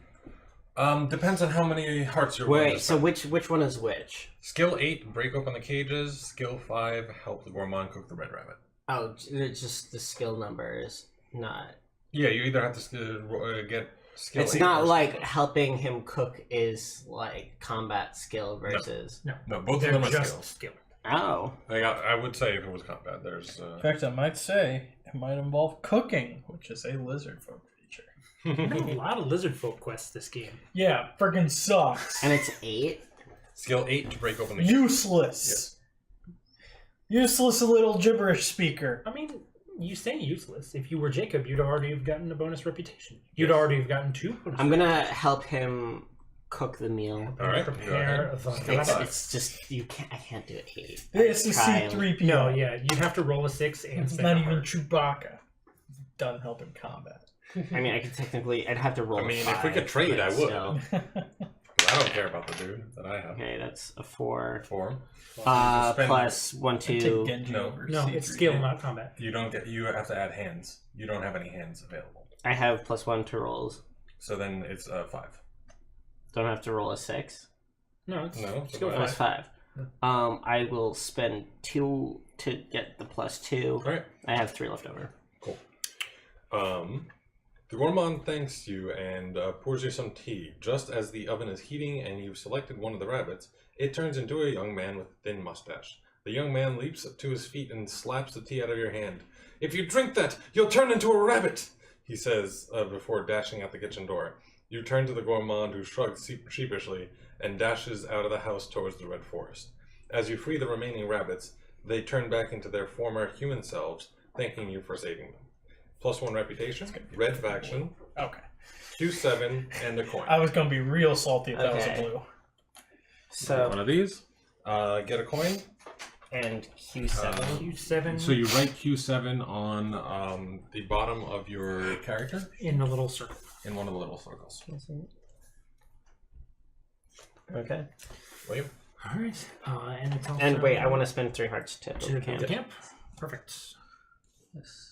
Depends on how many hearts you're willing Wait, to so spend. which one is which? Skill 8, break open the cages. Skill 5, help the gourmand cook the red rabbit. Oh, it's just the skill numbers, not. Yeah, you either have to get skill It's 8 not or- like helping him cook is like combat skill versus. No, both They're of them are just skills. skill. Oh. I would say if it was combat, there's... In fact, I might say it might involve cooking, which is a lizard folk feature. There's a lot of lizard folk quests this game. Yeah, friggin' sucks. And it's 8? Skill 8 to break open the cages. Useless. Useless little gibberish speaker. I mean, you say useless. If you were Jacob, you'd already have gotten a bonus reputation. You'd already have gotten 2 bonus I'm gonna help him cook the meal. All right. Prepare the It's just you can't. I can't do it. This is Try. C3PO. No, yeah, you'd have to roll a 6 and It's spend not a even heart. Chewbacca. Doesn't help in combat. I mean, I could technically. I'd have to roll. I mean, a if we 5, could trade, but I would. still. I don't care about the dude that I have. Okay, that's a 4. 4. Spend- Plus 1, I take 2. Genji No. over No, C3PO. it's skill, not combat. You don't get. You have to add hands. You don't have any hands available. I have plus 1 to rolls. So then it's 5. Don't have to roll a 6. No, it's No, it's skill a Plus 5. 5. I will spend 2 to get the plus 2. All right. I have 3 left over. Cool. The gourmand thanks you and pours you some tea. Just as the oven is heating and you've selected one of the rabbits, it turns into a young man with a thin mustache. The young man leaps to his feet and slaps the tea out of your hand. "If you drink that, you'll turn into a rabbit," he says before dashing out the kitchen door. You turn to the gourmand, who shrugs sheepishly and dashes out of the house towards the red forest. As you free the remaining rabbits, they turn back into their former human selves, thanking you for saving them. Plus 1 reputation, red faction, Okay. Q7, and a coin. I was gonna be real salty if that was a Okay. blue. One So, of these. Get a coin. and Q7. Q7 So you write Q7 on The bottom of your character in the little circle. in one of the little circles. Okay. William? Alright. And it's also... And wait, I want to spend 3 hearts to to build the the camp. camp. Perfect. Yes.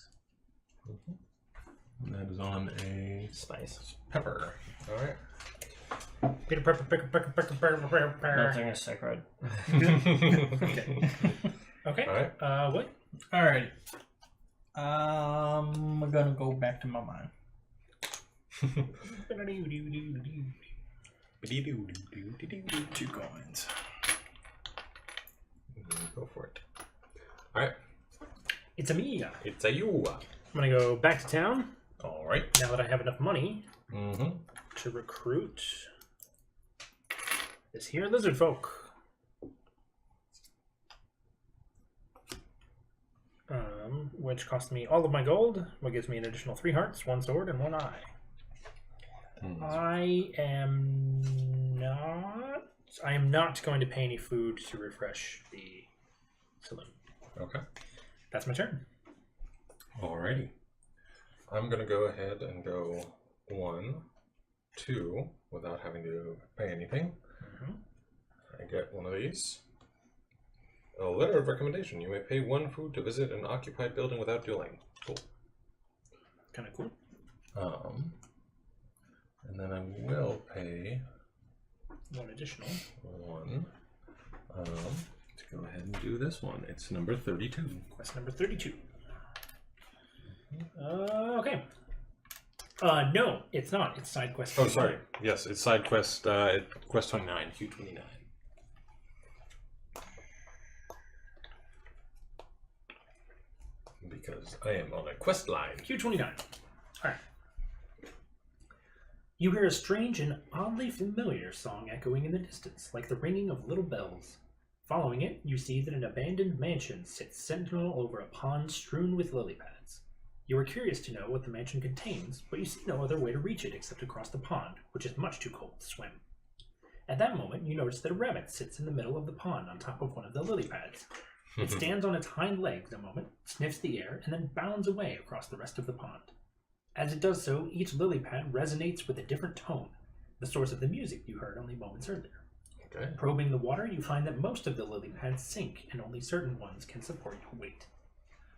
and that is on a Spice. Pepper. All right. Peter Pepper, Picker, Picker, Picker, Picker, Picker. Nothing is sacred. Okay. Okay. All right. What? Alright. I'm gonna go back to my mind. 2 coins. Go for it. All right. It's a me. It's a you. I'm gonna go back to town All right. now that I have enough money Mm-hmm. to recruit this here lizard folk. Which cost me all of my gold, what gives me an additional 3 hearts, 1 sword, and 1 eye. I am not going to pay any food to refresh the saloon. Okay. That's my turn. Alrighty. I'm gonna go ahead and go 1, 2 without having to pay anything. I get one of these. A letter of recommendation. You may pay 1 food to visit an occupied building without dueling. Cool. Kind of cool. And then I will pay 1 additional. 1 to go ahead and do this one. It's number 32. Quest number 32. Okay. No, it's not. It's side quest. Oh, sorry. Yes, it's side quest. Quest 29, Q29. Because I am on a quest line. Q29. Alright. You hear a strange and oddly familiar song echoing in the distance, like the ringing of little bells. Following it, you see that an abandoned mansion sits sentinel over a pond strewn with lily pads. You are curious to know what the mansion contains, but you see no other way to reach it except across the pond, which is much too cold to swim. At that moment, you notice that a rabbit sits in the middle of the pond on top of one of the lily pads. It stands on its hind legs a moment, sniffs the air, and then bounds away across the rest of the pond. As it does so, each lily pad resonates with a different tone, the source of the music you heard only moments earlier. Okay. Probing the water, you find that most of the lily pads sink, and only certain ones can support your weight.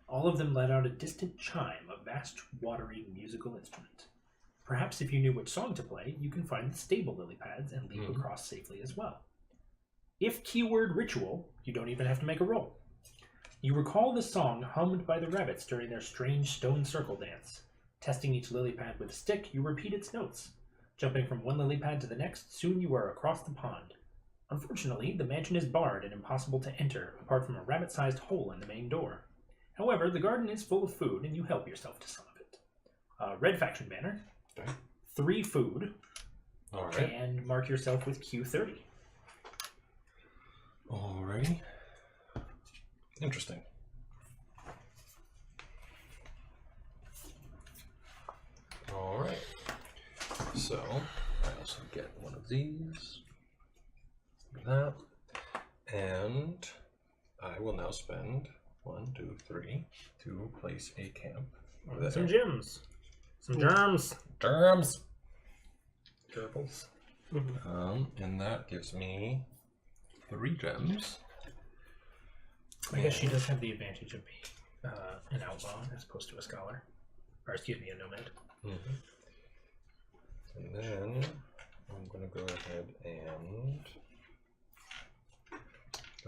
All of them let out a distant chime, a vast, watery musical instrument. Perhaps if you knew which song to play, you can find the stable lily pads and leap across safely as well. If keyword ritual, you don't even have to make a roll. You recall the song hummed by the rabbits during their strange stone circle dance. Testing each lily pad with a stick, you repeat its notes. Jumping from one lily pad to the next, soon you are across the pond. Unfortunately, the mansion is barred and impossible to enter, apart from a rabbit-sized hole in the main door. However, the garden is full of food, and you help yourself to some of it. Red faction banner, Okay. 3 food, All right. and mark yourself with Q30. Alrighty. Interesting. Alright. So, I also get one of these. That. And I will now spend 1, 2, 3 to place a camp. Over Some there. gems. Some germs. Germs. Gerbils. And that gives me 3 gems. I guess she does have the advantage of being an outlaw as opposed to a scholar. Or, excuse me, a nomad. And then I'm going to go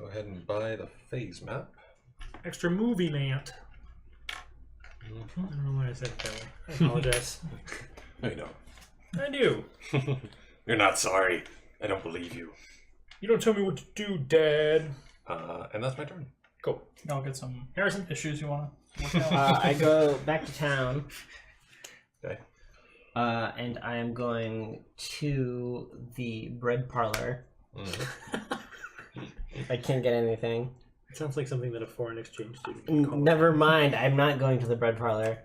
ahead and buy the phase map. Extra movie mant. I don't know why I said it that way. I apologize. I know. I do. You're not sorry. I don't believe you. You don't tell me what to do, Dad. And that's my turn. Cool. I'll get some Harrison. issues you want to work out. I go back to town. Okay. And I am going to the bread parlor. I can't get anything. It sounds like something that a foreign exchange student would call. Never mind. I'm not going to the bread parlor.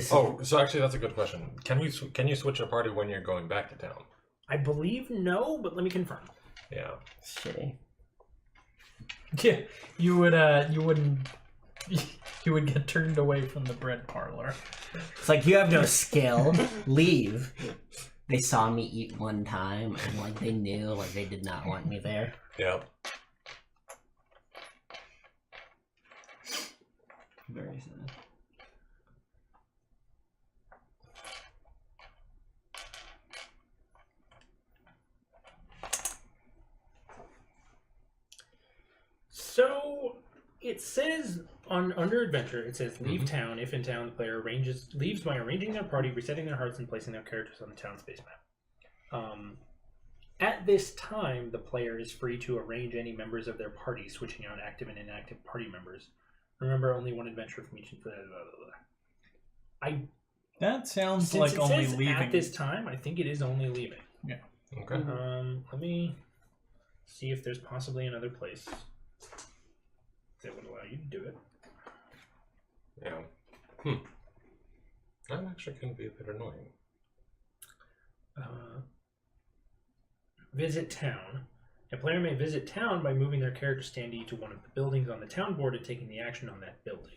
So actually, that's a good question. Can you switch a party when you're going back to town? I believe no, but let me confirm. Yeah. Shitty. Yeah, you would get turned away from the bread parlor. It's like, you have no skill. Leave. They saw me eat one time, and like they knew, like they did not want me there. Yeah. Very sad. So it says under adventure, it says leave town if in town. The player leaves by arranging their party, resetting their hearts, and placing their characters on the town space map. At this time, the player is free to arrange any members of their party, switching out active and inactive party members. Remember, only one adventure from each. That sounds Since like it only says leaving. at this time, I think it is only leaving. Yeah. Okay. Let me see if there's possibly another place that would allow you to do it. Yeah. That actually can be a bit annoying. Visit town. A player may visit town by moving their character standee to one of the buildings on the town board and taking the action on that building.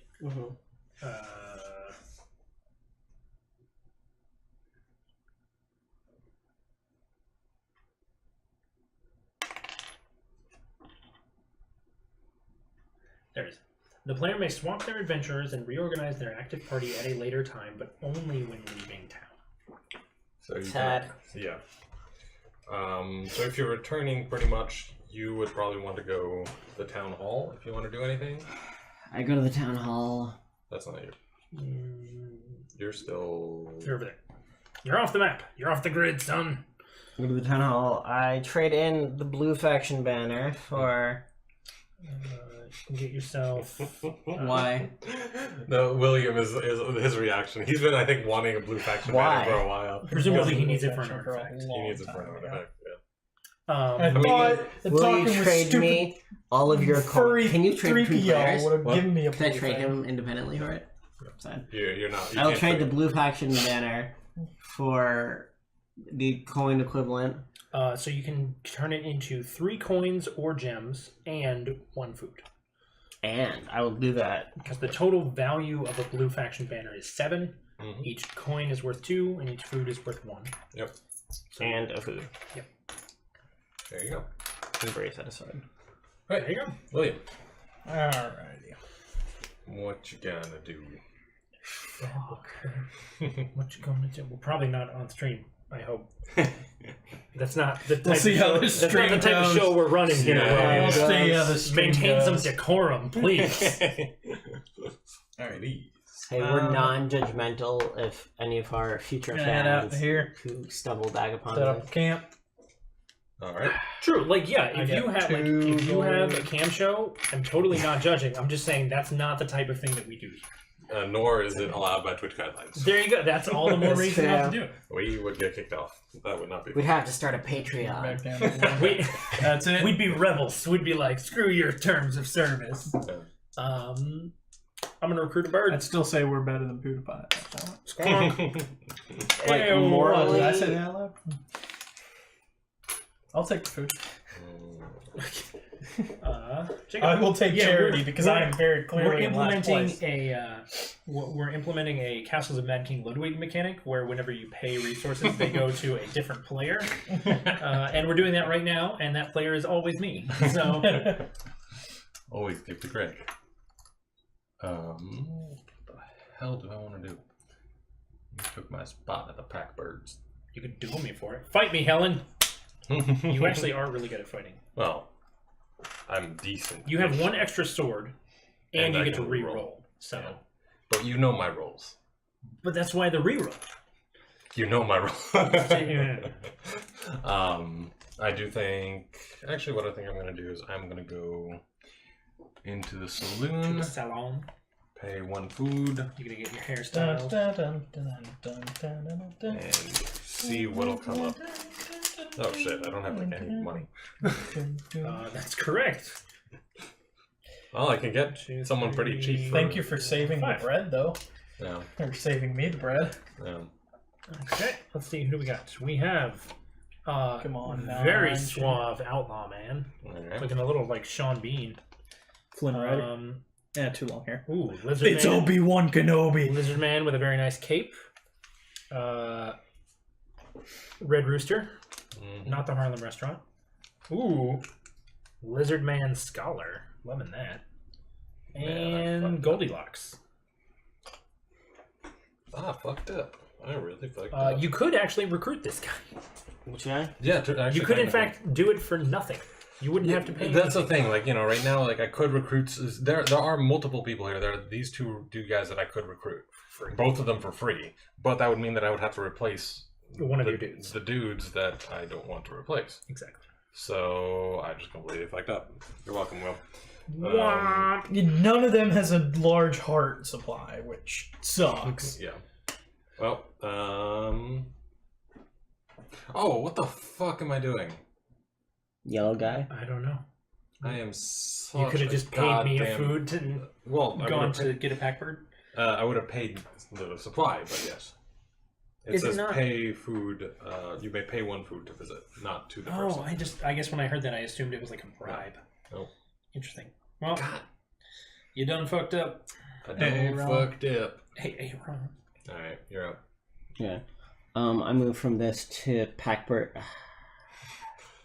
There it is. The player may swap their adventurers and reorganize their active party at a later time, but only when leaving town. So you Sad. Yeah. So if you're returning, pretty much, you would probably want to go to the town hall if you want to do anything. I go to the town hall. That's not you. You're still. You're over there. You're off the map. You're off the grid, son. I go to the town hall. I trade in the blue faction banner for... You can get yourself. Why? No, William is his reaction. He's been, I think, wanting a blue faction Why? banner for a while. Presumably, he needs it for an For a artifact. He long needs it for time, an yeah. artifact. I mean, thought the Will talking you was trade stupid. me all of your Furry Can you trade between 3PL players? would have What? given me a Can I blue trade thing. him independently for it? Fine. You're not. You I'll can't trade the blue faction banner for the coin equivalent. So you can turn it into 3 coins or gems and 1 food. And I will do that. Because the total value of a blue faction banner is 7. Mhm. Each coin is worth 2, and each food is worth 1. Yep. So, And a food. There you go. And brace set aside. Right. there you go. William, Alrighty. what you gonna do? What you gonna do? Well, probably not on stream, I hope. That's not the type, We'll see how of, this show, that's not the stream type of goes. show we're running here. Yeah. We'll goes. see how this stream Maintain goes. some decorum, please. Alrighty. Hey, we're non-judgmental if any of our future Gonna head out fans here. who stumble back upon Set up this. camp. All right. True, like yeah, I if you get have like 2 if you have a gold. cam show, I'm totally not judging. I'm just saying that's not the type of thing that we do. Nor is it allowed by Twitch guidelines. There you go. That's all the more That's reason not to fair. do it. We would get kicked off. That would not be. We'd have to start a Back Patreon. down to 1. We, That's it. we'd be rebels. We'd be like, screw your terms of service. Yeah. I'm gonna recruit a bird. I'd still say we're better than PewDiePie. Like, Ew, morally- Did I say that out loud? I'll take the food. Jacob, I will take charity we're- because I am very clearly We're in last implementing place. we're implementing a Castles of Mad King Ludwig mechanic where whenever you pay resources, they go to a different player, and we're doing that right now, and that player is always me. So Always keep the Greg. What the hell do I want to do? You took my spot at the pack birds. you can duel me for it. Fight me, Helen. You actually are really good at fighting. Well, I'm decent. You have one extra sword, and And you I get to can re-roll. roll. So, Yeah. But you know my rolls. but that's why the re-roll. You know my rolls. Yeah. I do think. Actually, what I think I'm going to do is I'm going to go into the saloon, Salon. pay 1 food, You're gonna get your Dun, hairstyle. dun, dun, dun, dun, dun, dun, dun. and see what'll come up. Oh shit! I don't have like any money. That's correct. Well, I can get someone pretty cheap. For, Thank you for saving the 5. bread, though. Yeah. Or saving me the bread. Yeah. Okay, let's see. Who do we got? We have Come on, now, very Ryan. suave outlaw man, Okay. looking a little like Sean Bean. Flynn Rider. Yeah, too long hair. Ooh, lizard It's man. Obi-Wan Kenobi. Lizard man with a very nice cape. Red Rooster, not the Harlem restaurant. Ooh, Lizard Man Scholar, loving that. Man, I And fucked up. Goldilocks. Fucked up. I really fucked up. You could actually recruit this guy. Which guy? Yeah, actually, You could, in kind of. fact, do it for nothing. You wouldn't have to pay. That's the anything. thing. Like, you know, right now, like I could recruit. There are multiple people here. There are these two guys that I could recruit. Free. Both of them for free. But that would mean that I would have to replace One of the, your dudes. the dudes that I don't want to replace. Exactly. So I just completely fucked up. You're welcome, Will. Wah. None of them has a large heart supply, which sucks. Yeah. Well, Oh, what the fuck am I doing? Yellow guy? I don't know. I am such You could have a just paid me a goddamn- food to Well, I gone would to have get a pack bird. I would have paid the supply, but yes. It Is it says not- pay food. You may pay 1 food to visit, not to the person. I guess when I heard that, I assumed it was like a bribe. Nope. Interesting. Well, God, you done fucked up. I Hey, done Ron. fucked up. Hey, Ron. All right, you're up. Yeah. I moved from this to Packbird.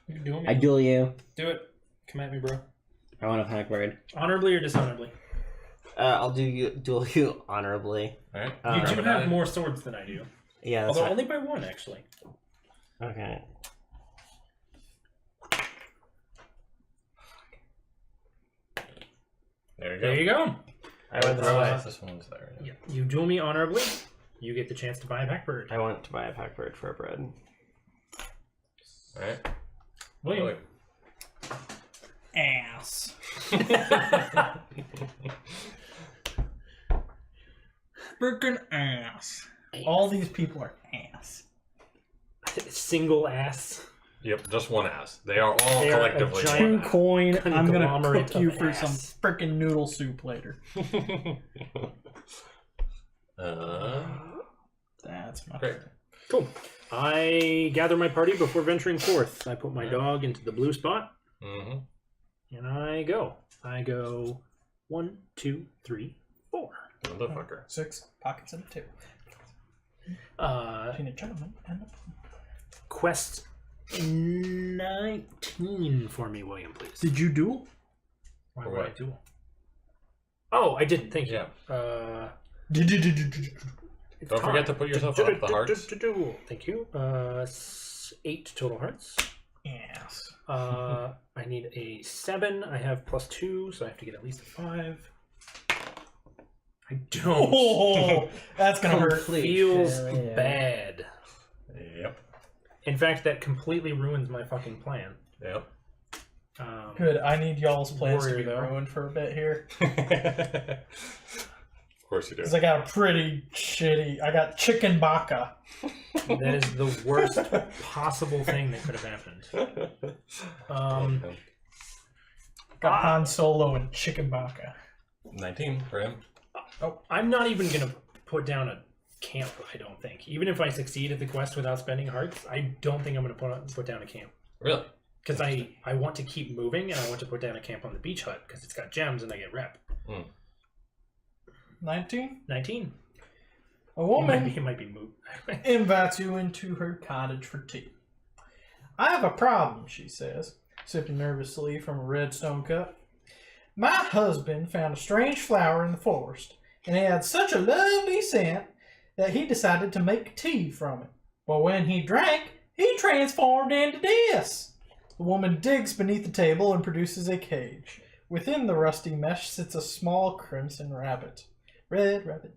You can do it. I duel you. Do it. Come at me, bro. I want a Packbird. Honorably or dishonorably? I'll duel you honorably. All right. You do But have I- more swords than I do. Yeah, that's Although fine. only by 1, actually. Okay. There you go. There you go. I went this way. This one's there. Yeah. You duel me honorably. You get the chance to buy a pack bird. I want to buy a Packbird for a bread. All right. William. Wait. Ass. Freaking ass. All these people are ass. Single ass. Yep, just 1 ass. They are all They are a collectively giant- 2 coin. I'm gonna Conglomerate cook you of for ass. some freaking noodle soup later. 1 ass. That's my Great. Cool. I gather my party before venturing forth. I put my dog into the blue spot, Mm-hmm. and I go. I go 1, 2, 3, 4. Motherfucker. 6 pockets and 2. Uh, Between a gentleman and a... quest 19 for me, William, please. Did you duel? Why For would I what? duel? Oh, I didn't. Thank you. Yeah. Did It's Don't forget to put yourself up the hearts. Thank you. 8 total hearts. Yes. I need a 7. I have +2, so I have to get at least a 5. I don't. Oh, that's gonna hurt. Feels failure. bad. Yep. In fact, that completely ruins my fucking plan. Yep. Good. I need y'all's plans to be Warrior, though. ruined for a bit here. Of course you do. Because I got a pretty shitty... I got chicken baka. That is the worst possible thing that could have happened. Got Han Solo and chicken baka. 19 for him. I'm not even going to put down a camp, I don't think. Even if I succeed at the quest without spending hearts, I don't think I'm going to put down a camp. Really? Because I want to keep moving, and I want to put down a camp on the beach hut, because it's got gems, and I get rep. 19? 19. A woman It might be moved. invites you into her cottage for tea. I have a problem, she says, sipping nervously from a red stone cup. My husband found a strange flower in the forest, and it had such a lovely scent that he decided to make tea from it. But when he drank, he transformed into this. The woman digs beneath the table and produces a cage. Within the rusty mesh sits a small crimson rabbit. Red rabbit,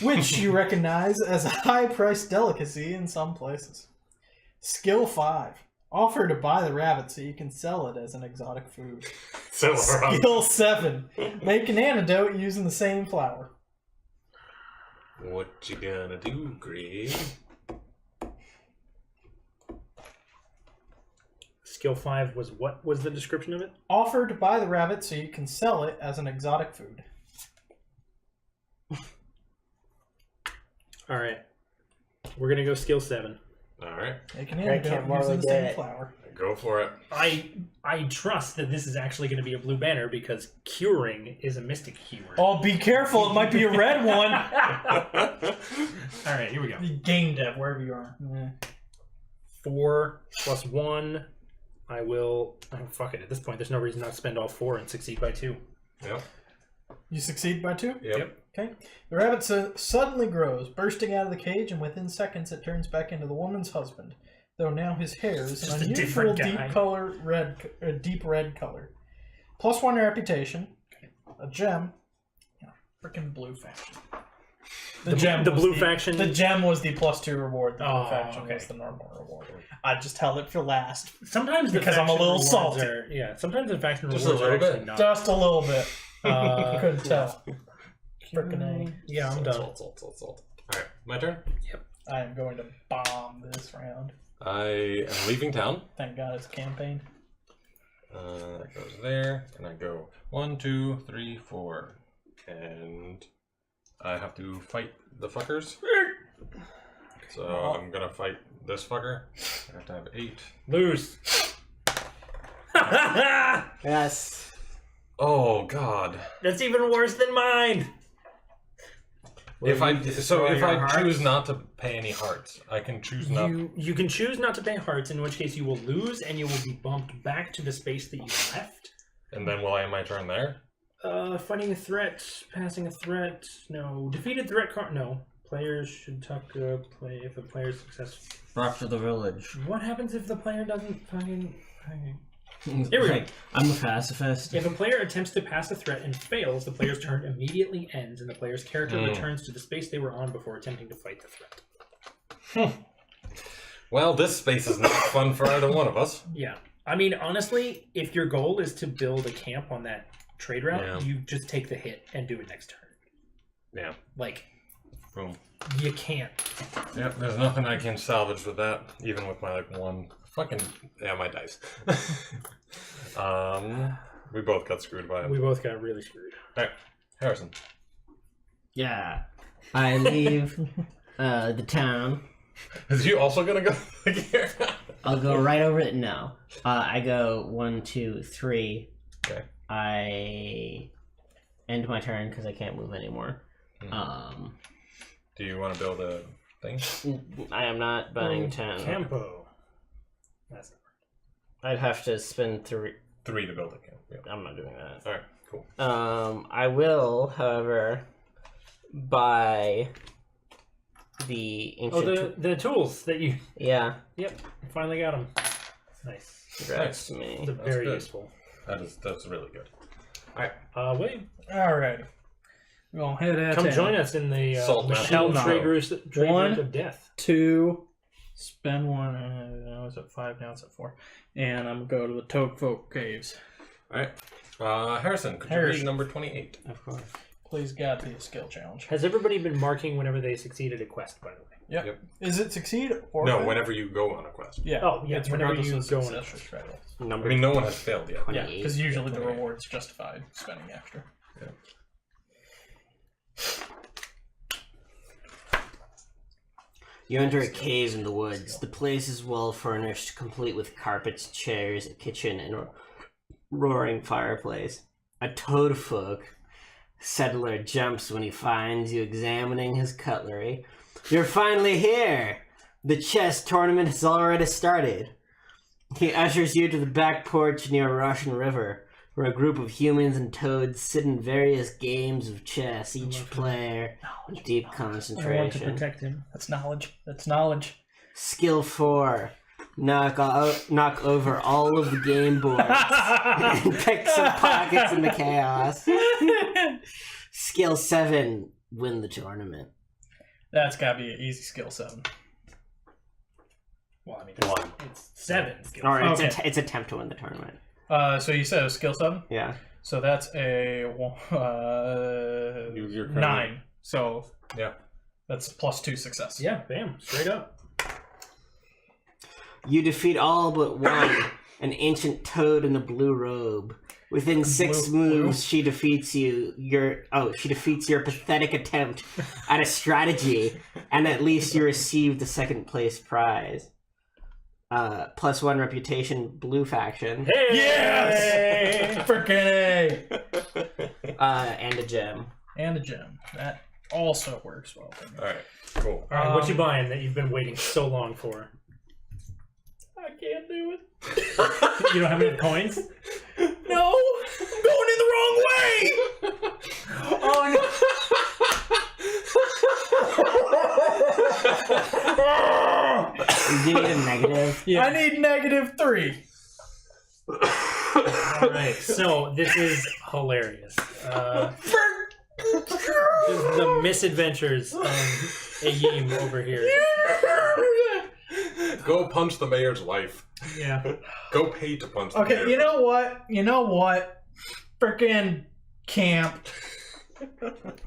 which you recognize as a high-priced delicacy in some places. Skill 5. Offer to buy the rabbit so you can sell it as an exotic food. Skill 7. Make an antidote using the same flour. What you gonna do, Grear? Skill 5 was what was the description of it? Offer to buy the rabbit so you can sell it as an exotic food. Alright. We're going to go skill 7. Alright, Make an I antidote can't using the do same it. flour. go for it. I trust that this is actually going to be a blue banner because curing is a mystic keyword. Oh, be careful, it might be a red one. Alright, here we go. You game dev, wherever you are. 4 plus 1. I will... Oh, fuck it. At this point, there's no reason not to spend all 4 and succeed by 2. Yep. You succeed by 2? Yep. Okay. The rabbit suddenly grows, bursting out of the cage, and within seconds it turns back into the woman's husband, though now his hair is Just an a unusual different guy. deep red color. +1 reputation, a gem, freaking blue faction. The blue faction... The gem was the +2 reward. The blue faction okay. was the normal reward. I just held it for last. Sometimes Because I'm a little salty. Sometimes the faction Just rewards a are little actually bit. not. Just a little bit. Couldn't tell. Frickin' A. Yeah, I'm done. Salt. Alright, my turn. I am going to bomb this round. I am leaving town. Thank God it's a campaign. That goes there, and I go 1, 2, 3, 4, and I have to fight the fuckers. So I'm gonna fight this fucker. I have to have 8. Lose. Yes. Oh God! That's even worse than mine. If I hearts? choose not to pay any hearts, I can choose not. You can choose not to pay hearts, in which case you will lose and you will be bumped back to the space that you left. And then will I end my turn there? Fighting a threat, passing a threat, no. Defeated threat card, no. Players should tuck play if a player is successful. Brought to the village. What happens if the player doesn't fucking... Here we go. I'm a pacifist. If a player attempts to pass a threat and fails, the player's turn immediately ends and the player's character returns to the space they were on before attempting to fight the threat. Well, this space is not fun for either one of us. Yeah. I mean, honestly, if your goal is to build a camp on that trade route, you just take the hit and do it next turn. Yeah. Like, Boom. you can't. Yep, there's nothing I can salvage with that, even with my one fucking my dice. We both got screwed by it. We both got really screwed. Alright, Harrison. Yeah. I leave the town. Is you also gonna go here? I'll go right over it. No. I go 1, 2, 3. Okay. I end my turn because I can't move anymore. Do you want to build a thing? I am not buying 10. Campo. That's I'd have to spend 3. 3 to build a camp. Yep. I'm not doing that. Alright, cool. I will, however, buy the ancient. the tools that you... Yeah. Yep, finally got them. Nice. Congrats to me. They're very useful. That's really good. Wait. Alright. We're going to head out. Come join us in the Salt Michelle Mountain. Trade Route of Death. 2, spend 1. I was at 5, now it's at 4. And I'm going to go to the Toad Folk Caves. Alright. Harrison, could you read number 28? Of course. Please God be a skill challenge. Has everybody been marking whenever they succeeded a quest, by the way? Yep. Is it succeed or No, fail? whenever you go on a quest. Yeah. Oh, yeah, It's whenever regardless you of go on a success or struggle. I mean, no one has failed yet. Yeah, because usually the 28. reward's justified spending extra. You enter a cave in the woods. The place is well furnished, complete with carpets, chairs, a kitchen, and a roaring fireplace. A toadfolk settler jumps when he finds you examining his cutlery. You're finally here! The chess tournament has already started. He ushers you to the back porch near a Russian river, where a group of humans and toads sit in various games of chess, each player in deep I want to concentration. protect him. That's knowledge. That's knowledge. Skill 4. Knock over all of the game boards and pick some pockets in the chaos. Skill 7. Win the tournament. That's gotta be an easy skill 7. Well, I mean, One. it's 7 skills. Or it's, Okay. it's attempt to win the tournament. So you said it was skill 7? Yeah. So that's a Use your credit. 9. So Yeah. that's +2 success. Yeah, bam, straight up. You defeat all but one, an ancient toad in a blue robe. Within 6 Blue. moves, she defeats you. She defeats your pathetic attempt at a strategy, and at least you receive the second place prize. +1 reputation, blue faction, Hey! Yes! Freaking A! and a gem. And a gem. That also works well for me. All right. Cool. All right, what you buying that you've been waiting so long for? I can't do it. You don't have any coins? No! I'm going in the wrong way! Oh no! You need a negative. I need -3. All right, so this is hilarious. This is the misadventures of Eyim over here. Go punch the mayor's wife. Yeah. Go pay to punch the Okay, mayor's you know what? You know what? Frickin' camp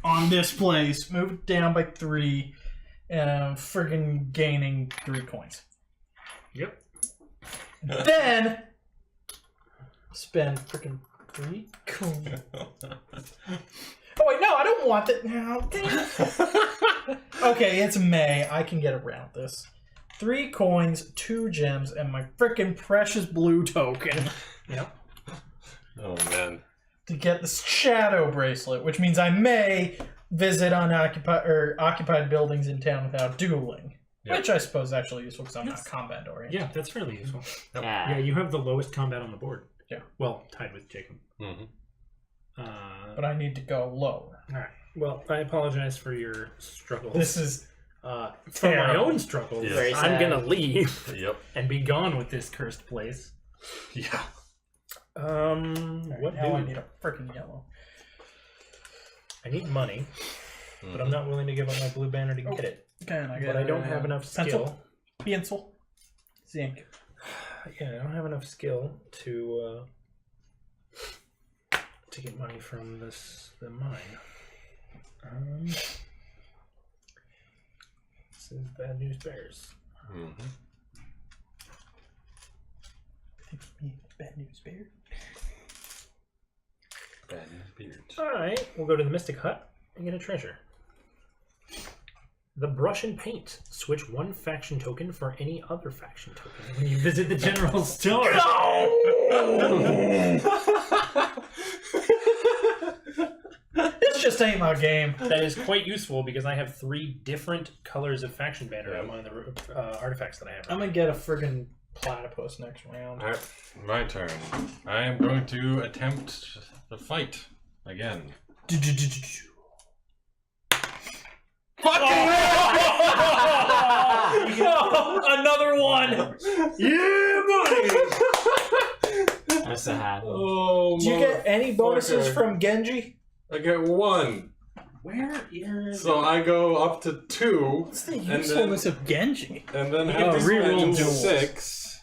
on this place. Move it down by 3. And I'm friggin' gaining 3 coins. Yep. Then spend frickin' 3 coins. Oh wait, no, I don't want that now. Okay, it's May. I can get around this. 3 coins, 2 gems, and my frickin' precious blue token Yep. Oh man. to get this shadow bracelet, which means I may visit occupied buildings in town without dueling. Yep. Which I suppose is actually useful because I'm not combat oriented. Yeah, that's fairly useful. Yeah. Yeah, you have the lowest combat on the board. Yeah. Well, tied with Jacob. Mm-hmm. But I need to go lower. All right. Well, I apologize for your struggles. This is for my terrible. own struggles. Yeah. Very I'm sad. gonna leave Yep. and be gone with this cursed place. Yeah. What now I do need a freaking yellow. I need money, but I'm not willing to give up my blue banner to get it. Okay, and I But I don't have enough skill. Pencil. Zinc. Yeah, I don't have enough skill to get money from the mine. This is bad news bears. Mm-hmm. Bad news, bear. Bad news beards. All right, we'll go to the Mystic Hut and get a treasure. The brush and paint. Switch 1 faction token for any other faction token when you visit the general store. This just ain't my game. That is quite useful because I have 3 different colors of faction banner among the artifacts that I have. I'm gonna get a friggin' platypus next round. All right. My turn. I am going to attempt the fight again. Another one. Yeah, buddy. That's a hat. Oh, Do you get any bonuses motherfucker. from Genji? I get 1. Where is? So I go up to 2, What's the then- usefulness of Genji? and then You have get to to reroll spend duels. 6.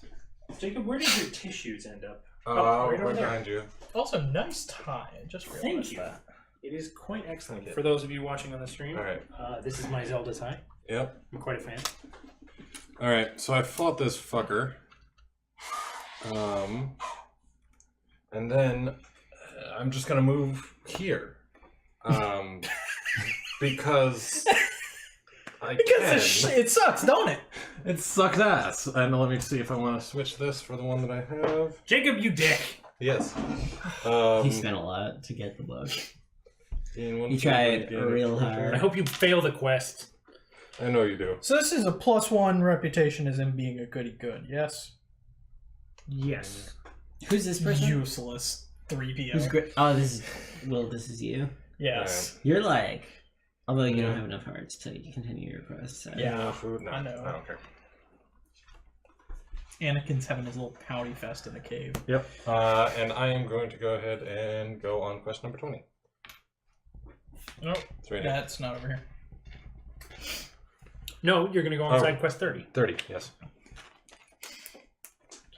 Jacob, where did your tissues end up? Oh, right over right there. behind you. Also, nice tie. I just realized Thank you. that. It is quite excellent. For those of you watching on the stream, All right. this is my Zelda tie. Yep. I'm quite a fan. All right. So I fought this fucker. And then I'm just gonna move here. Because Because it sucks, don't it? It sucks ass. And let me see if I want to switch this for the one that I have. Jacob, you dick. Yes. He spent a lot to get the book. You He tried real hard. I hope you fail the quest. I know you do. So this is a +1 reputation as him being a goody good, yes? Yes. Who's this person? Useless 3PO. Who's great? Oh, this is you. Yes. You're like, although you don't have enough hearts to continue your quest. So. Yeah. No food? No, I know. I don't care. Anakin's having his little pouty fest in the cave. Yep. And I am going to go ahead and go on quest number 20. Nope. It's right here. That's not over here. No, you're going to go on side quest 30. 30, yes.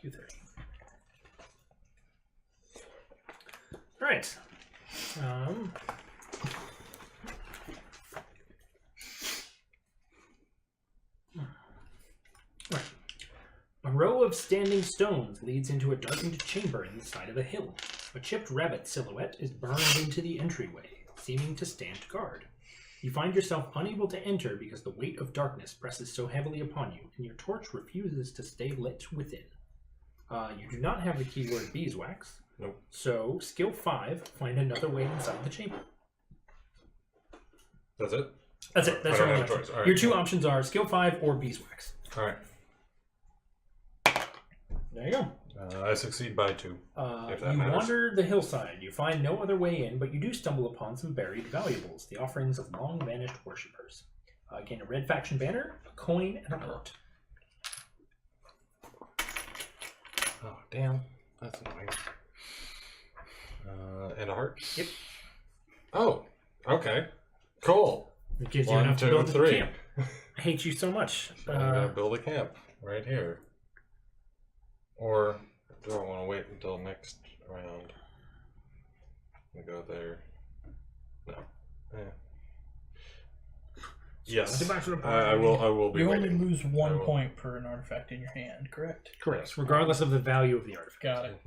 Q30. All right. Right. A row of standing stones leads into a darkened chamber in the side of a hill. A chipped rabbit silhouette is burned into the entryway, seeming to stand guard. You find yourself unable to enter because the weight of darkness presses so heavily upon you, and your torch refuses to stay lit within. You do not have the keyword beeswax. Nope. So, skill 5, find another way inside the chamber. That's it? That's it. That's I your don't only have a option. choice. All right, Your two cool. options are skill 5 or beeswax. Alright. There you go. I succeed by 2. If that You matters. wander the hillside. You find no other way in, but you do stumble upon some buried valuables, the offerings of long-vanished worshippers. Gain a red faction banner, a coin, and a heart. Oh, damn. That's annoying. And a heart? Yep. Oh, okay. Cool. It gives you 1, enough to 2, build a 3. camp. I hate you so much. I'm going to build a camp right here. Or do I want to wait until next round? We go there. No. Yes. Get back to the I will be You waiting. only lose I 1 will. point per an artifact in your hand, correct? Correct. Regardless of the value of the artifact. Got it.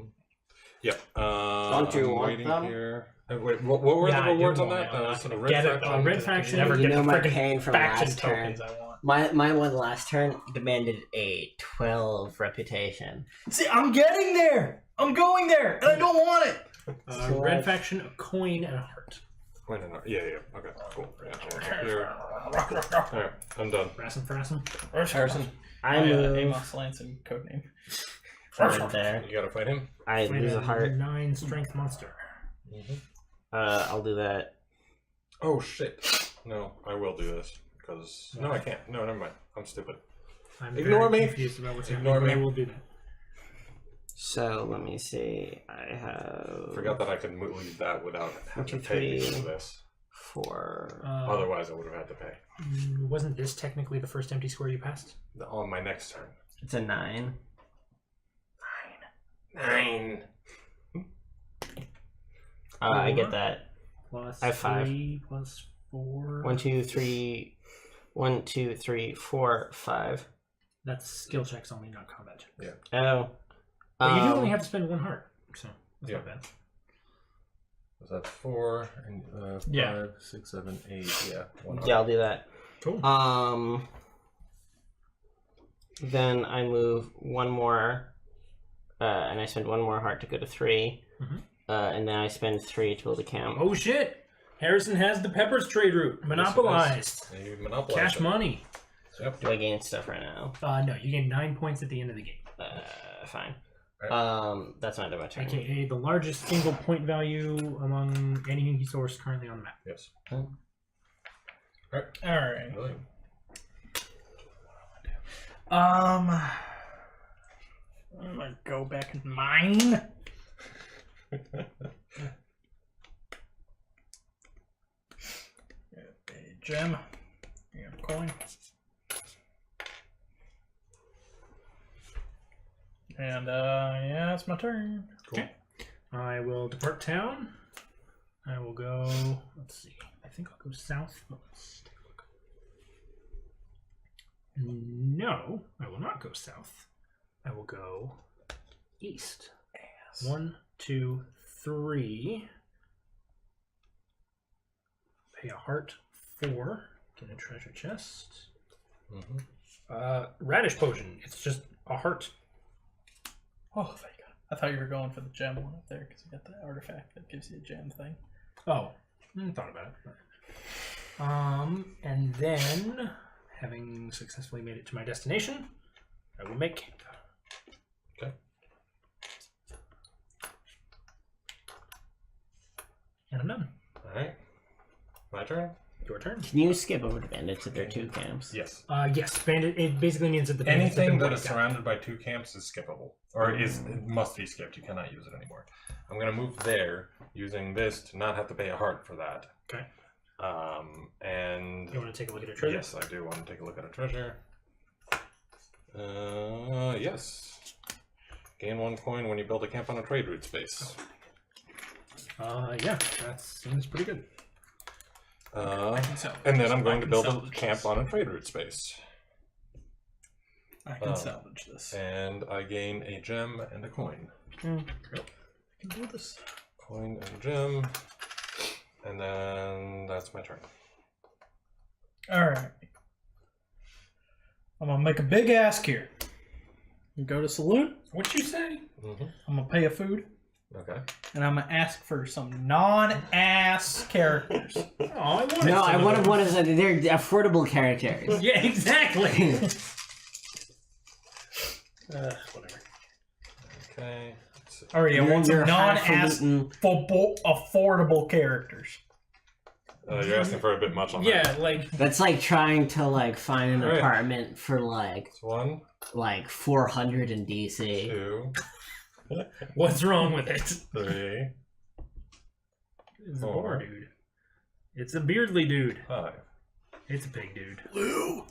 Yep. Don't you I'm want waiting them? here. Wait, what were Yeah, I the do rewards on want that? them. That was I a can red Get it faction. on red faction. Never You get know the my freaking pain from faction last turn. tokens I want. My one last turn demanded a 12 reputation. See, I'm getting there! I'm going there! And I don't want it! Red faction, a coin, and a heart. Wait, no. Yeah. Okay, cool. Yeah, here. Alright, I'm done. Frassen. Harrison. I I move Amos Lansing codename. right there. You gotta fight him? I lose a heart. 9 strength monster. I'll do that. Oh, shit. No, I will do this. Because... No, I can't. No, never mind. I'm stupid. I'm Ignore very me. confused about what's Ignore happening, but me. I will do that. So let me see. I have Forgot that I could leave that without having to 1, 2, pay 3. for this. 4. Otherwise, I would have had to pay. Wasn't this technically the first empty square you passed? On my next turn. It's a 9. 9. I get that. Plus I have 5. 3, plus 4. 1, 2, 3. 1, 2, 3, 4, 5. That's skill checks only, not combat checks. Yeah. Oh. But you do only have to spend 1 heart, so that's Yeah. not bad. Was that 4 and 5, Yeah. 6, 7, 8? Yeah. Yeah, I'll do that. Cool. Then I move 1 more, and I spend 1 more heart to go to 3. Mhm. And then I spend 3 to build a camp. Oh shit! Harrison has the peppers trade route monopolized. You monopolized Cash it. money. Yep. Do I gain stuff right now? No, you gain 9 points at the end of the game. Fine. Right. That's not my turn. AKA the largest single point value among any source currently on the map. Yes. Alright. Really? I'm gonna go back and mine. A gem. Yeah, coin. And yeah, it's my turn. Cool. Okay. I will depart town. I will go. Let's see. I think I'll go south. Let's take a look. No, I will not go south. I will go east. Yes. 1, 2, 3. Pay a heart 4. Get a treasure chest. Radish potion. It's just a heart. Oh, thank God. I thought you were going for the gem one up there because you got the artifact that gives you a gem thing. Oh, thought about it. And then, having successfully made it to my destination, I will make camp. Okay. And I'm done. Alright. My turn? Your turn. Can you skip over to bandits if there are 2 camps? Yes. Yes, bandit. It basically means that the bandits Anything have that been is wiped out. surrounded by 2 camps is skippable. Or it must be skipped. You cannot use it anymore. I'm going to move there, using this to not have to pay a heart for that. Okay. And... You want to take a look at your treasure? Yes, I do want to take a look at a treasure. Yes. Gain 1 coin when you build a camp on a trade route space. Yeah, that seems pretty good. And then I'm going to build a camp on a trade route space. I can salvage this. And I gain a gem and a coin. I can do this. Coin and a gem. And then that's my turn. Alright. I'm going to make a big ask here. You go to saloon. What'd you say? I'm going to pay a food. Okay. And I'm going to ask for some non-ass characters. Oh, I wanted No, I some wanted of one of them. They're affordable characters. those. Yeah, exactly. Whatever. Okay. Alright, I want some You're non-ass highfalutin. affordable characters. You're asking for a bit much on that. Yeah, like That's like trying to like find an Alright. apartment for like It's 1, 400 in DC. 2, what's wrong with it? 3, It's a Four. boar dude. It's a beardly dude. 5. It's a big dude. Blue!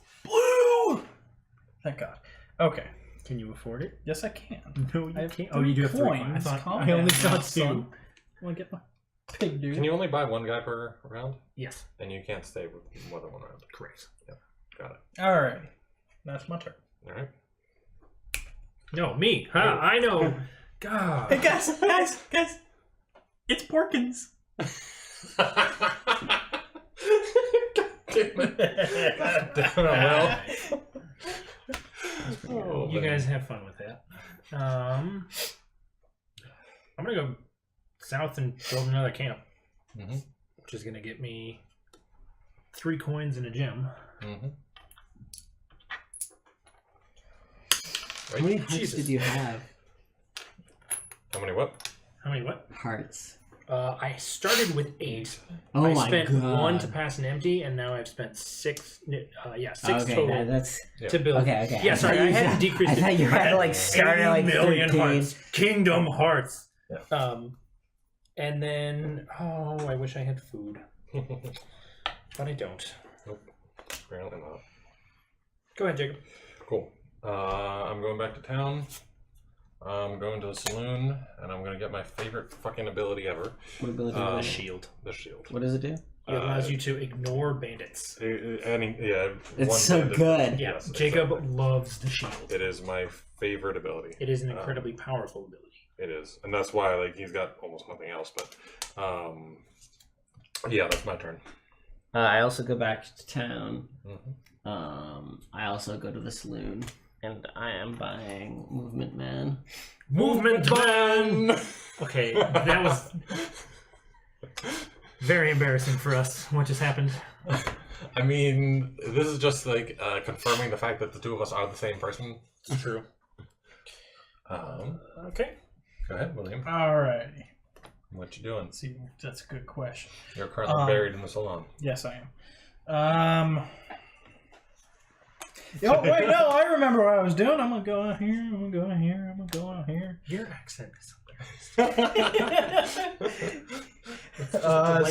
Thank God. Okay. Can you afford it? Yes, I can. No, you I have can't. Oh, you do have 3 coins. coins. I thought Calm I only down, saw son. 2. I want to get my pig dude. Can you only buy 1 guy per round? Yes, And you can't stay with more than 1 round. correct. Got it. Alright. That's my turn. Alright. No, me. Huh? I know. God. Hey, guys! It's Porkins! God damn it. God damn it. Well. You guys have fun with that. I'm gonna go south and build another camp, which is gonna get me 3 coins and a gem. How many hearts Jesus. did you have? How many what? How many what? Hearts. I started with 8. Oh I my spent god. 1 to pass an empty, and now I've spent 6. 6 okay, total that's to build. okay. Yeah, sorry, I hadn't decreased. I thought you had to like start at like million 13. hearts. Kingdom Hearts. Yeah. And then I wish I had food, but I don't. Nope. Apparently not. Go ahead, Jacob. Cool. I'm going back to town. I'm going to the saloon, and I'm going to get my favorite fucking ability ever. What ability The is it? Shield. The shield. What does it do? It allows you to ignore bandits. One so bandit. good. Yeah, Yes, Jacob exactly. loves the shield. It is my favorite ability. It is an incredibly powerful ability. It is, and that's why like he's got almost nothing else. But yeah, that's my turn. I also go back to town. Mm-hmm. I also go to the saloon, and I am buying Movement Man. Movement ban. Okay, that was very embarrassing for us. What just happened? I mean, this is just like confirming the fact that the 2 of us are the same person. It's true. Okay. Go ahead, William. Alrighty. What you doing? Let's see, that's a good question. You're currently buried in the salon. Yes, I am. Oh, wait, no, I remember what I was doing. I'm going to go out here, I'm going to go out here, I'm going to go out here. Your accent is hilarious.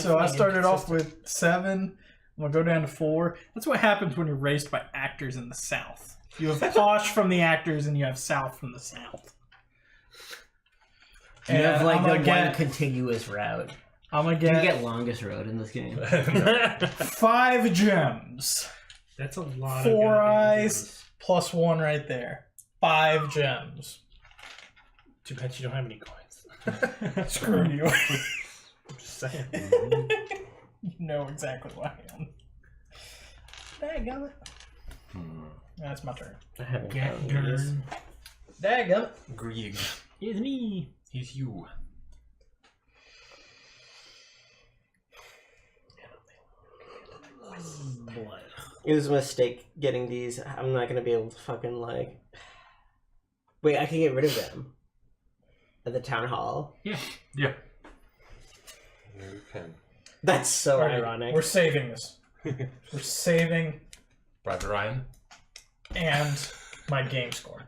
So I started off with 7. I'm going to go down to 4. That's what happens when you're raised by actors in the South. You have posh from the actors and you have South from the South. You have like I'm the gonna one get, continuous route. I'm going to Do you get get longest road in this game? 5 gems. That's a lot. 4 of goddamn eyes gems. plus 1 right there. 5 gems. Too bad you don't have any coins. Screw you. I'm just saying. You know exactly who I am. Dang it. That's my turn. I haven't counted these. Daggum. Grear. It's me. He's you. Blood. It was a mistake getting these. I'm not gonna be able to fucking like. Wait, I can get rid of them at the town hall. Yeah. You can. That's so Alright, ironic. We're saving this. We're saving Private Ryan. and my game score.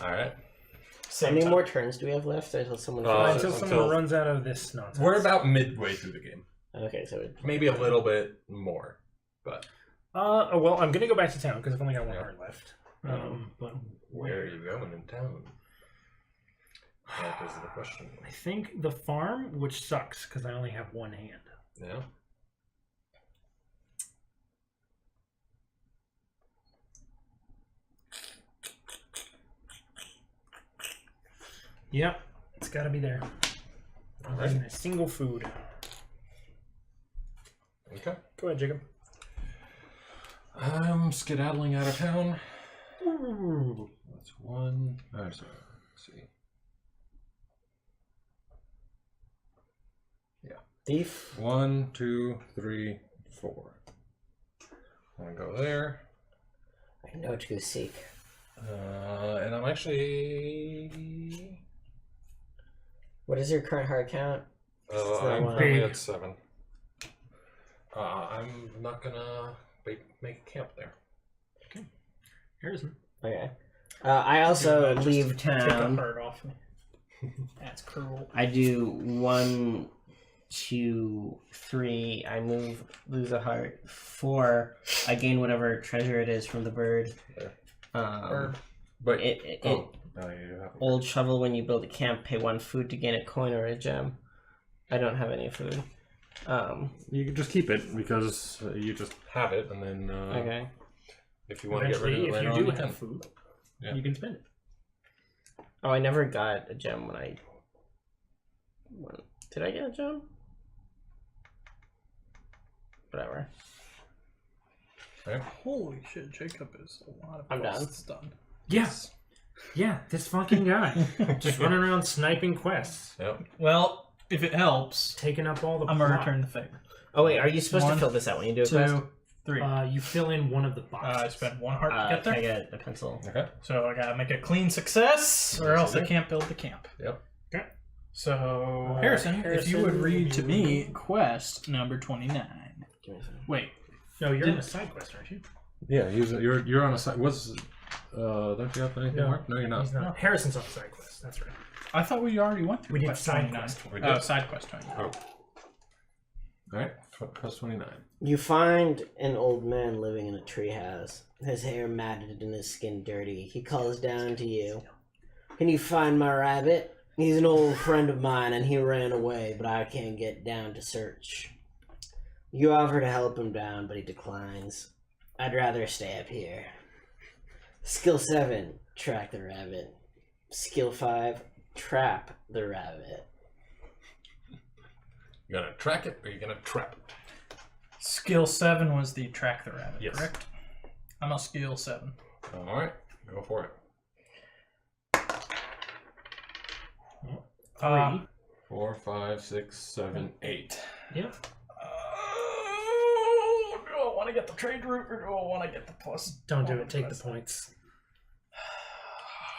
Alright. How Same many time. more turns do we have left until someone? Until finishes? someone runs out of this nonsense. We're about midway through the game. Okay, so Maybe a little bit more. But Well, I'm gonna go back to town because I've only got one heart left. But where are you going in town? That is the question. I think the farm, which sucks because I only have one hand. Yeah. Yep, it's got to be there. Alright. A single food. Okay. Go ahead, Jacob. I'm skedaddling out of town. Ooh, that's one. Let's see. thief. 1, 2, 3, 4. I'm gonna go there. I know to seek. And I'm actually. What is your current heart count? I'm one. currently Big. at 7. I'm not gonna make a camp there. Harrison. Okay. I also Just leave Take a town. heart off me. That's cruel. I do 1, 2, 3. I lose a heart. 4. I gain whatever treasure it is from the bird. Bird. But It now you have old shovel. When you build a camp, pay 1 food to gain a coin or a gem. I don't have any food. You can just keep it because you just have it, and then Okay. if you want to get rid of Eventually, it if later you on, do you have can. food, Yeah. you can spend it. Oh, I never got a gem when I. Did I get a gem? Whatever. Holy shit, Jacob is a lot of I'm done. quests done. Yes. Yeah, this fucking guy. Just running around sniping quests. Yep. Well, if it helps, Taking up all the I'm gonna plot. return the favor. Oh wait, are you supposed One, to fill this out when you do a quest? 2, 3. You fill in one of the boxes. I spent 1 heart to get Can I there, get a pencil? Okay. so I gotta make a clean success, or Yes, else you I do. can't build the camp. Yep. So, Harrison, if you would Harrison, read to me quest number 29. Give me some. Wait, No, you're on a side quest, aren't you? Yeah, you're on a side. Don't you have anything No. marked? No, you're not. He's not. Harrison's on side quest. That's right. I thought we already went through We did quest side 29. quest. We Oh, did. side quest 29. Oh. All right. Plus 29. You find an old man living in a treehouse. His hair matted and his skin dirty. He calls down to you. Can you find my rabbit? He's an old friend of mine and he ran away, but I can't get down to search. You offer to help him down, but he declines. I'd rather stay up here. Skill 7, track the rabbit. Skill 5, trap the rabbit. You gonna track it or you gonna trap it? Skill 7 was the track the rabbit, Yes. correct? I'm a skill 7. All right. Go for it. 3. 4, 5, 6, 7, 8. Yep. Do I want to get the trade route or do I want to get the plus? Don't do one it. Take the quest? points.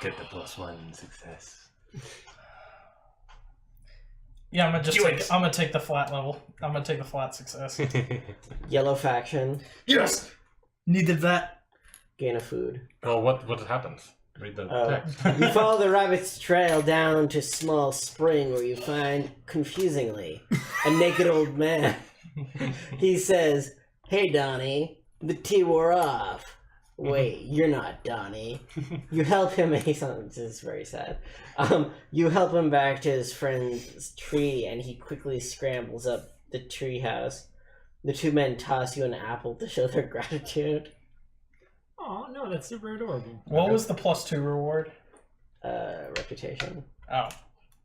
Get the +1 success. Yeah, I'm gonna just Do take. it. I'm gonna take the flat level. I'm gonna take the flat success. Yellow faction, Yes, needed that. gain a food. Oh, what happens? Read the Oh. text. You follow the rabbit's trail down to a small spring where you find, confusingly, a naked old man. He says, "Hey, Donnie, the tea wore off." Wait, you're not Donnie. You help him. This is very sad. You help him back to his friend's tree, and he quickly scrambles up the tree house. The two men toss you an apple to show their gratitude. Oh no, that's super adorable. What was the +2 reward? Reputation. Oh,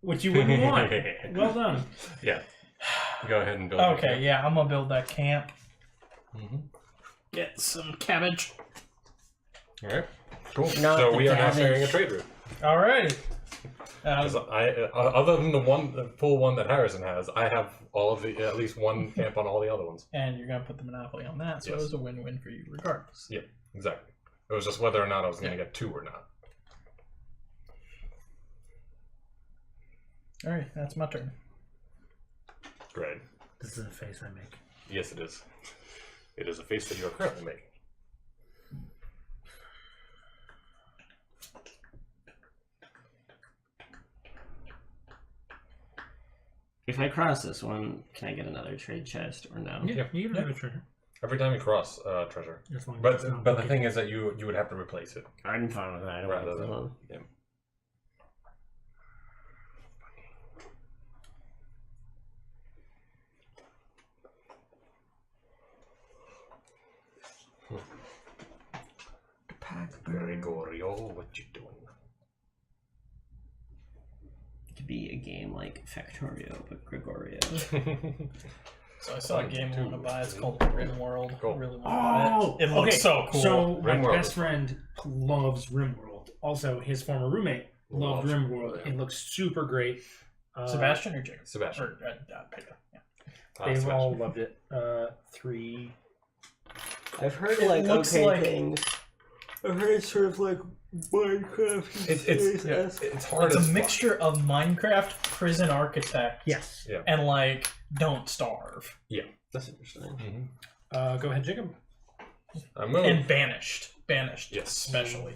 Which you wouldn't want. Well done. Yeah. Go ahead and build. okay. Yeah, I'm gonna build that camp. Mm-hmm. Get some cabbage. All right. Cool. Not So the we are now damage. sharing a trade route. Alrighty. 'Cause other than the full one that Harrison has, I have all of the at least one camp on all the other ones. And you're gonna put the monopoly on that, so Yes. it was a win-win for you regardless. Yeah, exactly. It was just whether or not I was going to get 2 or not. Alright, that's my turn. Great. This is the face I make. Yes, it is. It is a face that you are currently making. If I cross this one, can I get another trade chest or no? Yeah, you can have a treasure. Every time you cross treasure. As long as But it's not the wicked. thing is that you would have to replace it. I'm fine with that. I don't Rather want this than- one. Yeah. Gregorio, what you doing? It could be a game like Factorio, but Gregorio. So I saw a game I want to buy. It's called Rim World. Cool. I really want to buy it. It looks so cool. So my Rimworld best is fun. friend loves Rimworld. Also, his former roommate loved Loves Rimworld. Rimworld. It looks super great. Sebastian or Jacob? Sebastian. Or, Peter. Yeah. They've Sebastian. all loved it. 3. I've heard It like looks okay like- things. I've heard it's sort of like Minecraft. It's hard It's as a fuck. mixture of Minecraft, Prison Architect, Yes. Yeah. and like Don't Starve, That's interesting. Go ahead, Jacob. I'm moving. and Banished. Banished, Yes. especially.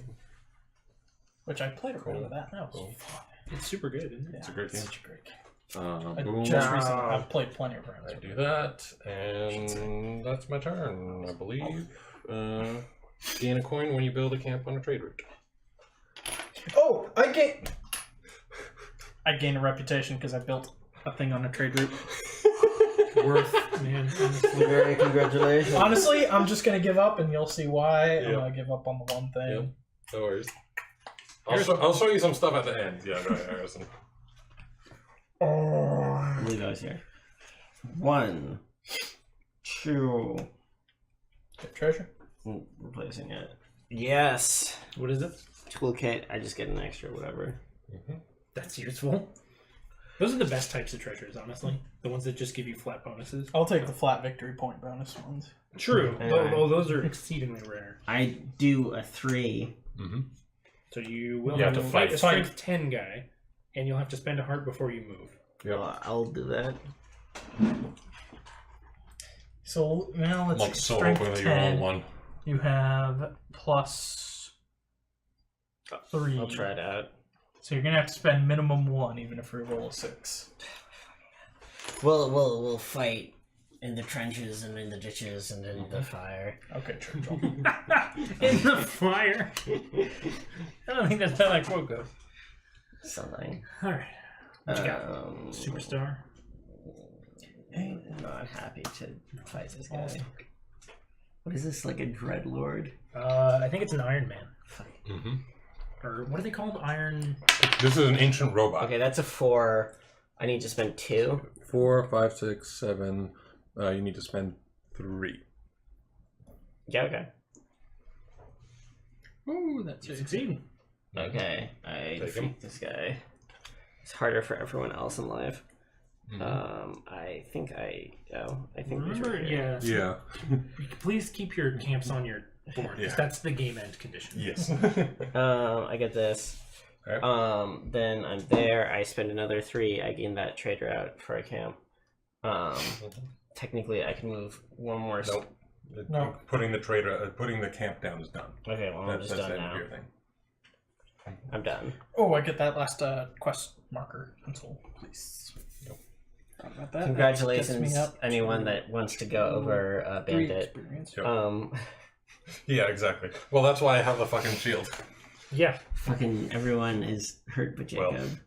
Which I played around with that. That was Cool. fun. It's super good, isn't it? Yeah, It's a great game. Such a great game. Boom. Just recently, I've played plenty of rounds. I do that, and that's my turn, I believe. Gain a coin when you build a camp on a trade route. Oh, I gain a reputation because I built a thing on a trade route. Worth, man. Honestly. Very congratulations. Honestly, I'm just gonna give up, and you'll see why. I'm Yeah. gonna give up on the one thing. Yeah. No worries. I'll show you some stuff at the end. Yeah, go ahead, Harrison. I believe I was here. 1, 2. Get treasure. Replacing it. Yes. What is it? Toolkit. I just get an extra whatever. That's useful. Those are the best types of treasures, honestly. The ones that just give you flat bonuses. I'll take the flat victory point bonus ones. True. Yeah. Though those are exceedingly rare. I do a 3. So you will You have have to to fight a fight. strength 10 guy, and you'll have to spend a heart before you move. Yep. I'll do that. So now let's I'm see. so Strength hoping that you roll 10. one. You have plus 3. I'll try it out. So you're gonna have to spend minimum 1, even if you roll a 6. We'll fight in the trenches and in the ditches and in the fire. Okay, Churchill. In the fire. I don't think that's how that quote goes. Something. All right. What you got? Um, Superstar. I'm not happy to fight this guy. What is this, like a Dreadlord? I think it's an Iron Man. Mm-hmm. Or what are they called? Iron. This is an ancient robot. Okay, that's a 4. I need to spend 2. 4, 5, 6, 7. You need to spend 3. Yeah, okay. Ooh, that's You it. succeed. Okay, I Take him. defeat this guy. It's harder for everyone else in life. Mm-hmm. I think these Remember, are here. yeah. Yeah. Please keep your camps on your board. 'Cause Yeah. That's the game end condition. Yes. I get this. Alright. Then I'm there. I spend another 3. I gain that trader out for a camp. Technically, I can move one more. Nope. No. Putting the camp down is done. Okay, well, I'm just That's done the end of now. your thing. I'm done. Oh, I get that last quest marker pencil, please. Nope. Thought about that. Congratulations, That gets me up anyone to that wants to go over 3 Bandit. experience. Yep. Yeah, exactly. Well, that's why I have the fucking shield. Yeah. Fucking everyone is hurt but Well. Jacob.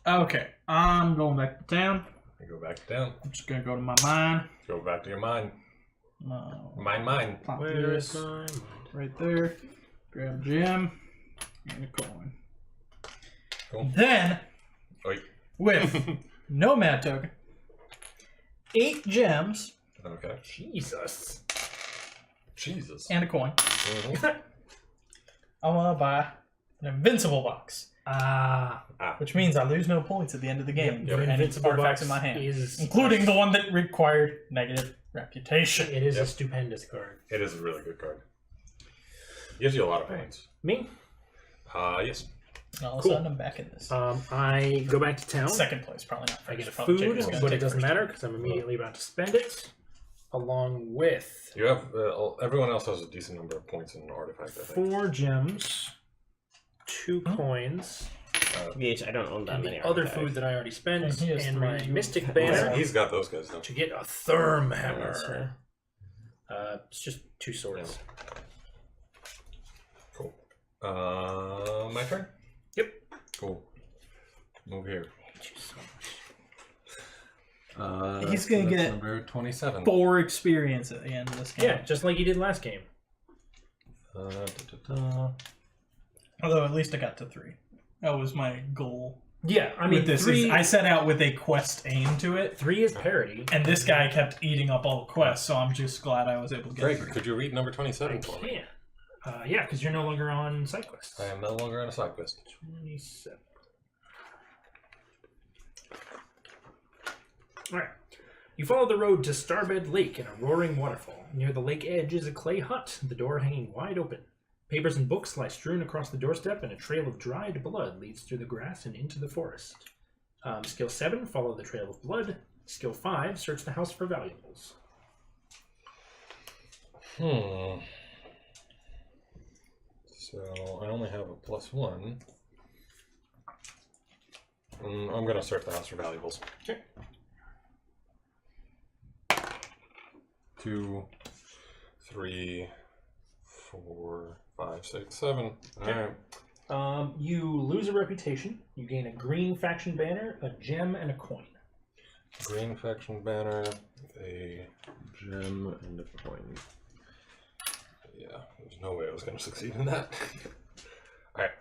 Okay, I'm going back to town. I go back down. I'm just gonna go to my mine. Go back to your mine. Mine. Pop Where's this my... right there. Grab a gem and a coin. Cool. Then, Oi. with Nomad token, 8 gems Okay. Jesus. Jesus. and a coin. Mhm. I want to buy an invincible box, which means I lose no points at the end of the game. Your for any invincible artifacts box in my hand, is including the one that required negative reputation. It is a stupendous card. It is a really good card. Gives you a lot of points. Me? Yes. All of a Cool. sudden, I'm back in this. I go back to town. Second place, probably not. I get a First. Probably food, Jacob's gonna but take it doesn't first. matter because I'm immediately about to spend it. Along with You have everyone else has a decent number of points in artifact. I think. 4 gems, 2 coins, VH, I don't own that and many the other artifacts. food that I already spent, And he has and 3 my jewels. mystic He's- banner He's got those guys though. to get a Therm That's hammer. right. It's just 2 swords. Cool. My turn. Yep. Cool. Move here. He's gonna so that's get number 27. 4 experience at the end of this game. Yeah, just like you did last game. Although at least I got to 3. That was my goal. Yeah, I mean, With this, 3, I set out with a quest aim to it, 3 is parity. and this guy kept eating up all the quests. So I'm just glad I was able to get Greg, 3. could you read number I 27 for me? can. Yeah, because you're no longer on side quests. I am no longer on a side quest. 27. Alright. You follow the road to Starbed Lake and a roaring waterfall. Near the lake edge is a clay hut, the door hanging wide open. Papers and books lie strewn across the doorstep, and a trail of dried blood leads through the grass and into the forest. Skill 7, follow the trail of blood. Skill 5, search the house for valuables. So I only have a +1. I'm gonna search the house for valuables. Okay. 2, 3, 4, 5, 6, 7. Okay. Alright. You lose a reputation. You gain a green faction banner, a gem, and a coin. Green faction banner, a Gem and a coin. yeah. There's no way I was gonna succeed in that. Alright.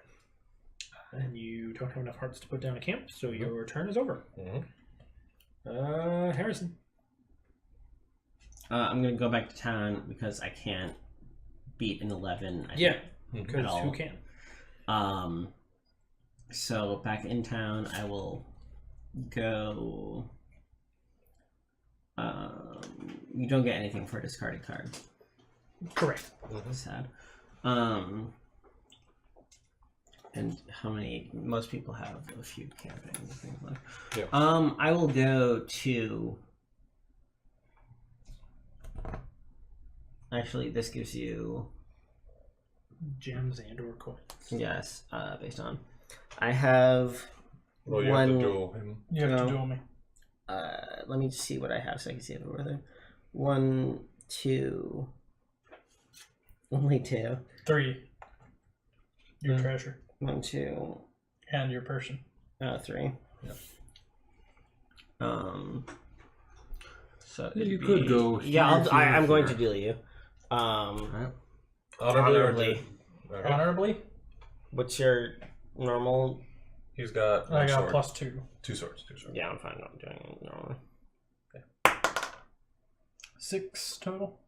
And you don't have enough hearts to put down a camp, so your turn is over. Mm-hmm. Harrison. I'm gonna go back to town because I can't beat an 11. I Yeah, think, because at all. who can? So back in town, I will go. You don't get anything for a discarded card. Correct. Sad. And how many? Most people have a few camping and things like. Yeah. I will go to. Actually, this gives you. Gems and or coins. Yes, based on. I have. Well, you have to duel him. You have No. to duel me. Let me just see what I have so I can see if it's worth it. 1, 2. Only 2. 3. Your treasure 1, 2. and your person. 3. Yep. So You it'd could be- go Yeah, here, I'm going to here. deal you. Alright. Honorably. Okay. Honorably, What's your normal? He's got I one got sword. +2. 2 swords. 2 swords. Yeah, I'm fine. I'm doing it normally. 6 total.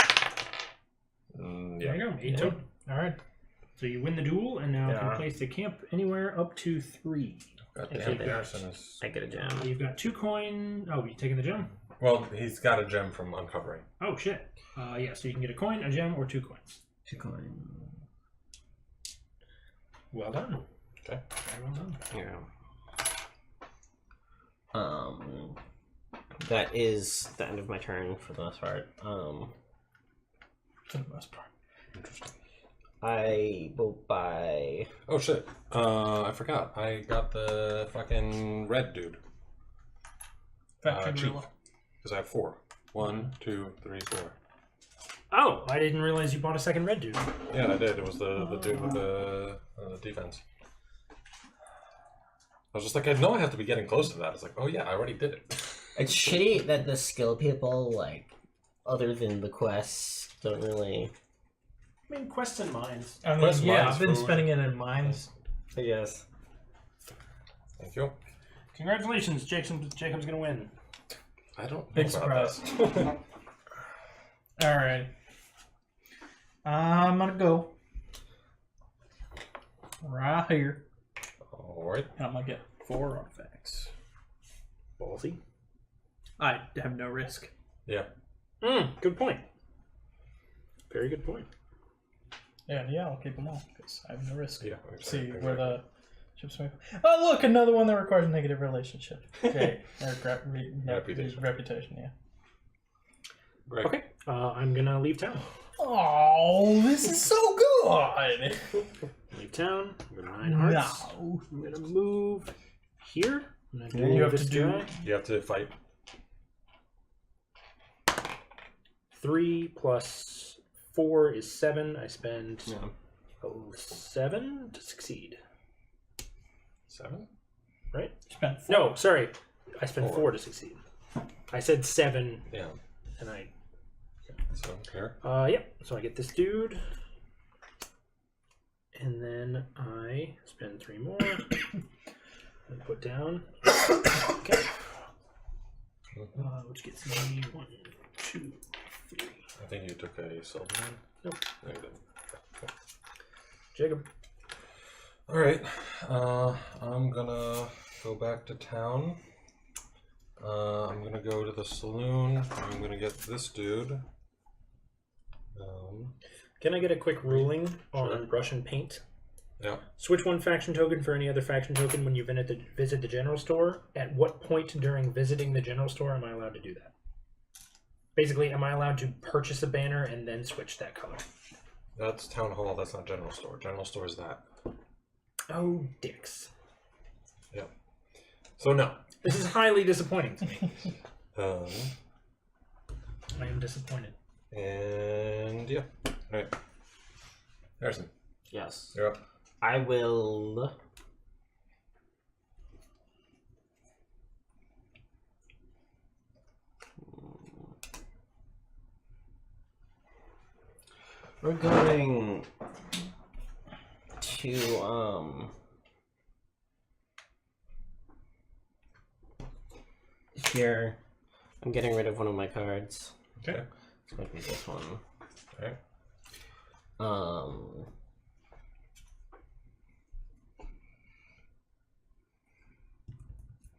Yeah. There you go. 8 Yeah. total. All right. So you win the duel and now can Yeah. place a camp anywhere up to 3. Got Okay, the then. Harrison is. I get a gem. You've got 2 coin. Oh, you taking the gem? Well, he's got a gem from uncovering. Oh shit. Yeah, so you can get a coin, a gem, or 2 coins. 2 coin. Well done. Okay. Very well done. Yeah. That is the end of my turn for the most part. For the most part. Interesting. I will buy. Oh shit. I forgot. I got the fucking red dude. Factory Chief. gorilla. Because I have 4. 1, 2, 3, 4. Oh, I didn't realize you bought a second red dude. Yeah, I did. It was the dude with the defense. I was just like, I know I have to be getting close to that. It's like, oh yeah, I already did it. It's shitty that the skill people, like, other than the quests, don't really. I mean, quests and mines. I mean, Quest yeah, mines I've been food. spending it in mines. I guess. Thank you. Congratulations, Jacob's gonna win. I don't Big know about surprise. that. All right. I'm gonna go out here. Alright. And I'm gonna get 4 artifacts. Ballsy. I have no risk. Yeah. Good point. Very good point. Yeah, I'll keep them all because I have no risk. Yeah. See exactly. where the ships move. Oh, look, another one that requires negative relationship. Okay, or reputation. Yeah. Right. Okay. I'm gonna leave town. Oh, this is so good. Leave town. I'm gonna 9 hearts. No. I'm gonna move here. I'm gonna You have this to do- guy. You have to fight. 3 plus 4 is 7. I spend Yeah. 7 to succeed. 7? Right? Spent 4. No, sorry. I spend 4 to succeed. I said 7, Yeah. and I. So, here. Yeah. So I get this dude. And then I spend 3 more. And put down. Okay. Which gets me 1, 2, 3. I think you took a silver one. Nope. No, you didn't. Jacob. Alright. I'm gonna go back to town. I'm gonna go to the saloon. I'm gonna get this dude. Can I get a quick ruling on Sure. brush and paint? Yeah. Switch one faction token for any other faction token when you visit the general store. At what point during visiting the general store am I allowed to do that? Basically, am I allowed to purchase a banner and then switch that color? That's town hall. That's not general store. General store is that. Oh, dicks. Yeah. So no. This is highly disappointing to me. Um. I am disappointed. And yeah. Alright. Harrison, Yes. you're up. I will. We're going to here. I'm getting rid of one of my cards. Okay. This might be this one. Alright.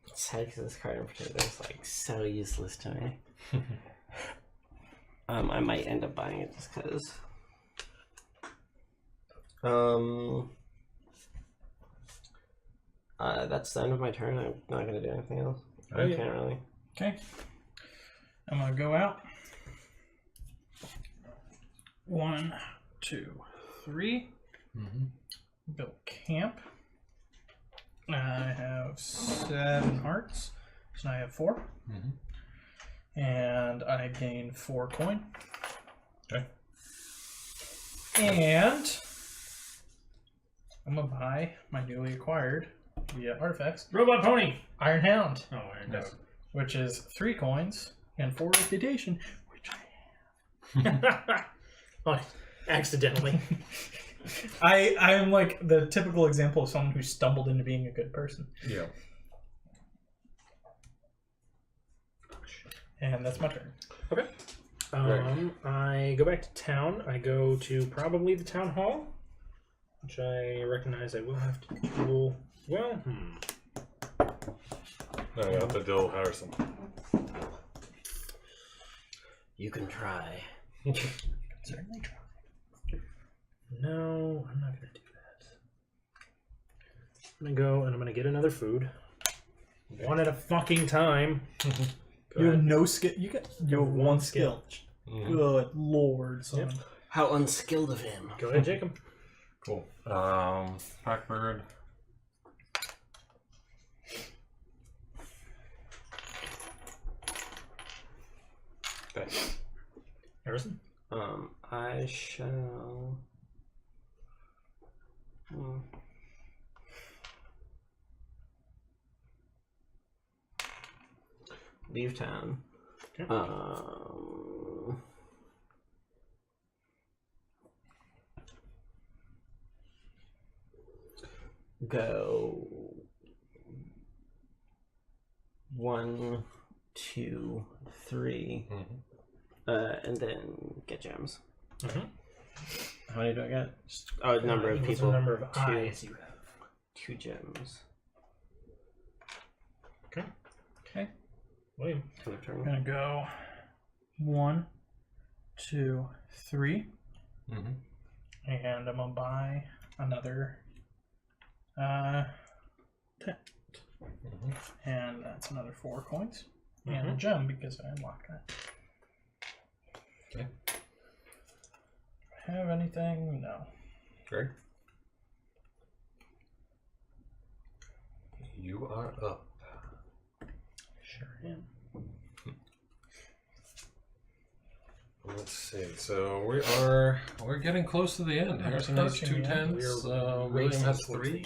It's sad because this card in particular is like so useless to me. I might end up buying it just because. That's the end of my turn. I'm not gonna do anything else. I can't really. Okay. I'm gonna go out. 1, 2, 3. Build camp. I have 7 hearts, so now I have 4. And I gain 4 coin. Okay. And I'm gonna buy my newly acquired via artifacts Robot Pony! Iron Hound, Oh, Iron Dog. which is 3 coins and 4 reputation, which I have. Oh, accidentally. I'm like the typical example of someone who stumbled into being a good person. Yeah. And that's my turn. Okay. I go back to town. I go to probably the town hall, which I recognize I will have to duel. Well, No, you have to deal with Harrison. You can try. Certainly try. no, I'm not going to do that. I'm going to go and I'm going to get another food. One at a fucking time. Go You have ahead. no skill. You have 1 skill. Good lord, son. Yep. How unskilled of him. Go ahead, Jacob. Cool. Packbird. Okay. Harrison? I shall. Leave town. Okay. Go 1, 2, 3, and then get gems. Mm-hmm. How many do I get? Oh, number of What's people. the number of Two. eyes you have? 2 gems. Okay. William. Your I'm turn. gonna go 1, 2, 3, Mm-hmm. and I'm gonna buy another tent. Mm-hmm. And that's another 4 coins. And a gem because I unlocked that. Okay. Have anything? No. Greg? You are up. Sure am. Let's see. So we're getting close to the end. Harrison has 2 tents. William has 3.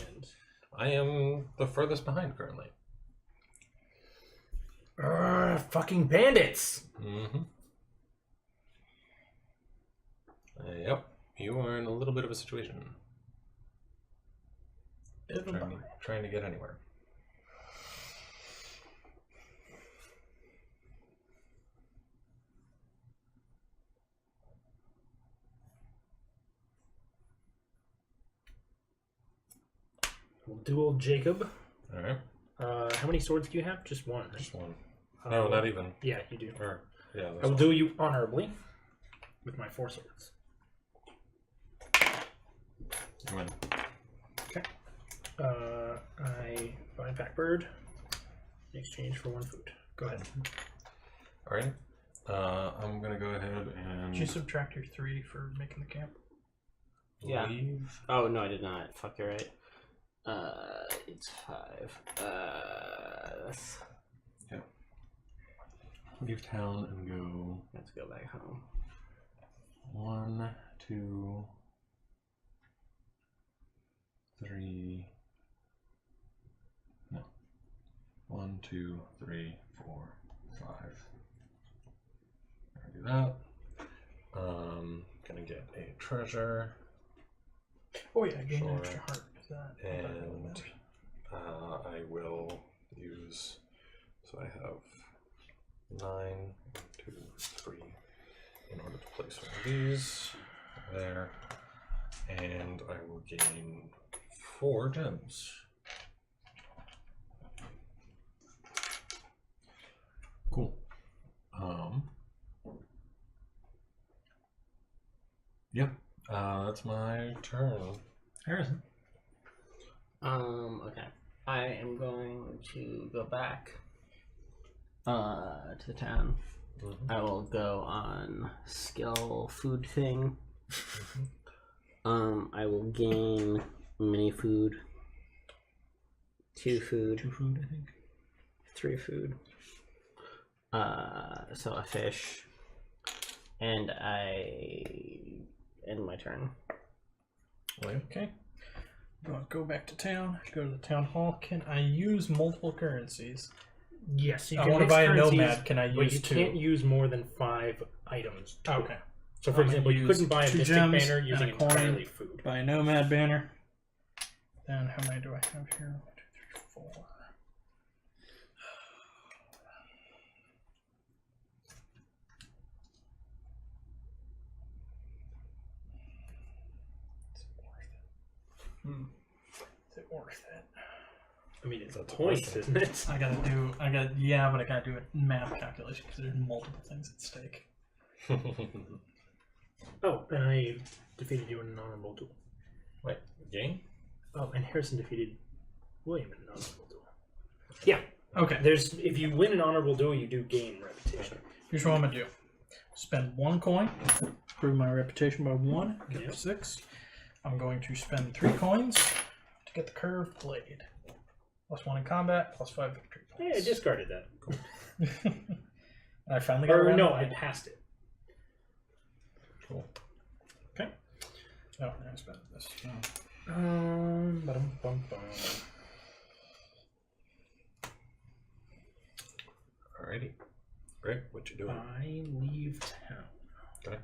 I am the furthest behind currently. Fucking bandits! Mm-hmm. Yep. You are in a little bit of a situation. Trying to get anywhere. We'll duel Jacob. All right. How many swords do you have? Just one. Right? Just one. No, not even. Yeah, you do. Or, yeah. I will duel you honorably with my 4 swords. You win. Okay. I buy Packbird in exchange for 1 food. Go ahead. All right. I'm gonna go ahead and Did you subtract your 3 for making the camp? Yeah. leave. Oh, no, I did not. Fuck, you're right. It's 5. Leave town and go. Let's go back home. 1, 2, 3. No. 1, 2, 3, 4, 5. I'll do that. Gonna get a treasure. Oh yeah, I gained an Sure. extra heart. Is that And I will use. So I have 9, 2, 3 in order to place one of these there, and I will gain 4 gems. Cool. Yeah. That's my turn. Harrison. Okay. I am going to go back to the town. Mm-hmm. I will go on skill food thing. I will gain mini food. 2 food. 2 food, I think. 3 food. So a fish. And I end my turn. Okay. I'm gonna go back to town. Go to the town hall. Can I use multiple currencies? Yes, you I can want to mix buy a currencies, nomad. Can I but use you 2? can't use more than 5 items. Okay. So, for I'm gonna example, you use couldn't buy a 2 mystic gems banner and using a coin. entirely food. Buy a nomad banner. Then how many do I have here? 1, 2, 3, 4. Is it worth it? I mean, it's That's points, awesome. isn't it? Yeah, but I gotta do it math calculation because there's multiple things at stake. Oh, and I defeated you in an honorable duel. Wait, game? Oh, and Harrison defeated William in an honorable duel. Yeah, Okay, there's if you win an honorable duel, you do gain reputation. here's what I'm gonna do. Spend 1 coin, improve my reputation by 1, get Yep. to 6. I'm going to spend 3 coins to get the curved blade. +1 in combat, +5 victory Yeah, I points. discarded that. I finally got Or around no, to I it. passed it. Cool. Oh, I spent this. Ba-dum-bum-bum. Alrighty. Great. What you doing? I leave town. Okay.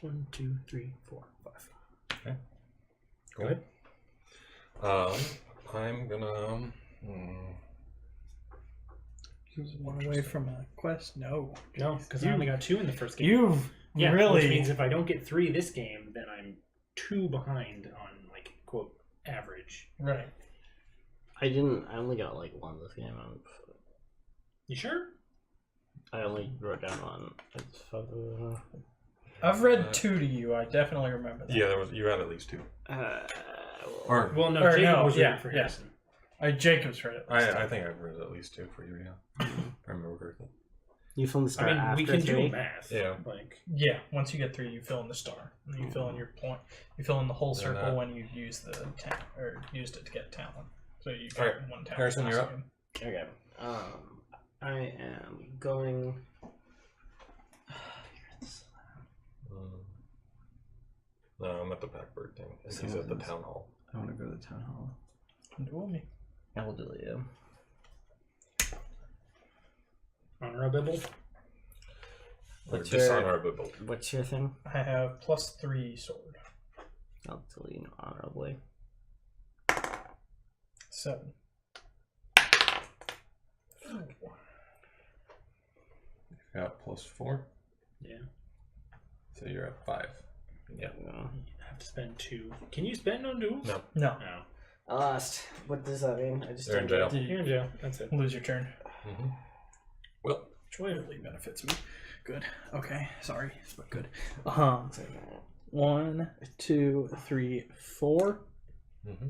1, 2, 3, 4, 5. Okay. Go ahead. I'm gonna. One away from a quest? No. No, because I only got 2 in the first game. You've Yeah, really. which means if I don't get 3 this game, then I'm 2 behind on, like, quote, average. Right. I only got like 1 this game. You sure? I only wrote down 1. I've read 2 to you. I definitely remember that. Yeah, you had at least 2. Or Well, no, Or Jacob no, was yeah, reading for yeah. Harrison. Jacob's read it. I think I've read at least 2 for you. Yeah, I remember correctly. You filmed the star I mean, after we can 3? do math. Yeah. Like, Yeah, once you get 3, you fill in the star. And you fill in your point. You fill in the whole circle that- when you use the talent, or used it to get talent. So you get Alright, 1 talent. Harrison, you're up. Okay. I am going. No, I'm at the Packbird thing. And he's at the town hall. I want to go to the town hall. Duel me. I will delete you. honor a bibble. Or What's your- dishonorable. What's your thing? I have +3 sword. I'll delete you honorably. 7. You've got +4. Yeah. So you're at 5. Yeah. No. I have to spend 2. Can you spend on duels? No. No. No. I lost. What does that mean? I just You're in don't jail. You're in jail. That's it. Lose your turn. Mm-hmm. Well, Which really benefits me. Good. Okay. Sorry, but good. 1, 2, 3, 4. mm-hmm.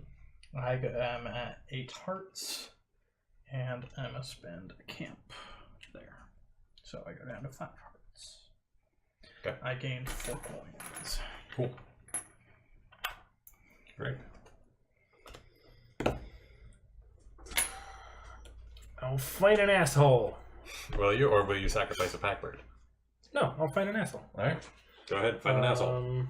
I'm at 8 hearts, and I'm gonna spend a camp there. So I go down to 5 hearts. Okay. I gained 4 coins. Cool. Great. I'll fight an asshole. Will you sacrifice a Packbird? No, I'll fight an asshole. All right. Go ahead, fight an asshole.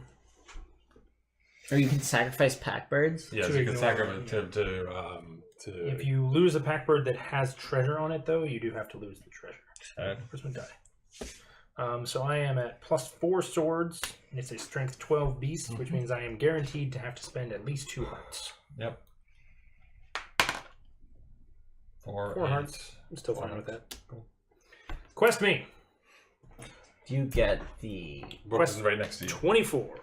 Or you can sacrifice packbirds. Yes, to you can ignore sacrifice to. If you lose a packbird that has treasure on it, though, you do have to lose the treasure. Alright. First one die. So I am at +4 swords. And it's a strength 12 beast, which means I am guaranteed to have to spend at least 2 hearts. Yep. 4 hearts. I'm still fine Four with that. hearts. Cool. Quest me. Do you get the? Book is right next to you. 24.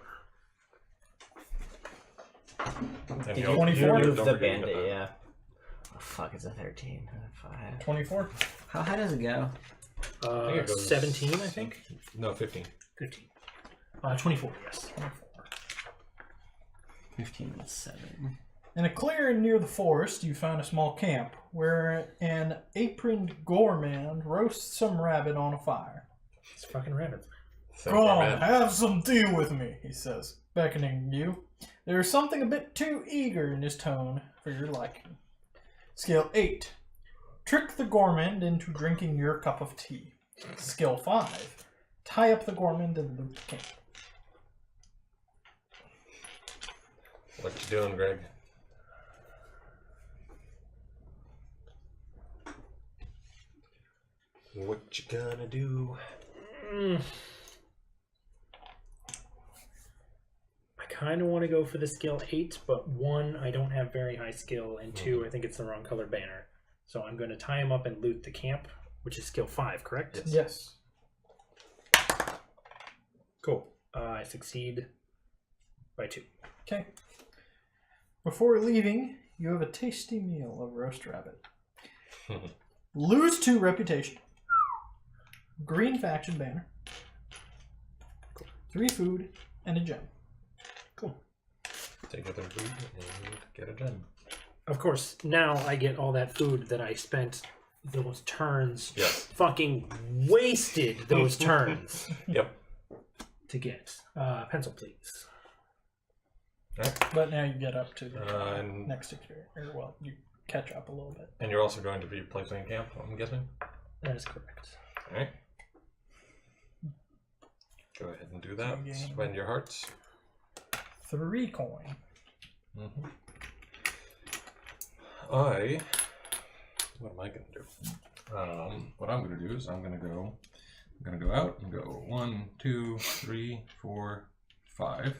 And Did you you 24? remove don't the forget bandit? that. Yeah. Oh fuck! It's a 13. 5. 24? How high does it go? think it goes- 17, I think. No, 15. 15. 24, yes. 15 and 7. In a clearing near the forest, you find a small camp where an aproned gourmand roasts some rabbit on a fire. It's fucking rabbits. Come on, have some tea with me, he says, beckoning you. There is something a bit too eager in his tone for your liking. Skill 8. Trick the gourmand into drinking your cup of tea. Skill 5. Tie up the gourmand and loot the camp. What you doing, Greg? What you gonna do? I kind of want to go for the skill 8, but 1, I don't have very high skill, and 2, I think it's the wrong color banner. So I'm going to tie him up and loot the camp, which is skill 5, correct? Yes. Cool. I succeed by 2. Okay. Before leaving, you have a tasty meal of roast rabbit. Lose 2 reputation. Green faction banner. 3 food and a gem. Cool. Take other food and get a gem. Of course, now I get all that food that I spent those turns. Yes. Fucking wasted those turns Yep. to get. Pencil, please. But now you get up to the And- next exterior. Or, well, you catch up a little bit. And you're also going to be placing a camp, I'm guessing? That is correct. Alright. Go ahead and do that. Again. Spend your hearts. 3 coin. Mm-hmm. What am I gonna do? What I'm gonna do is I'm gonna go out and go 1, 2, 3, 4, 5.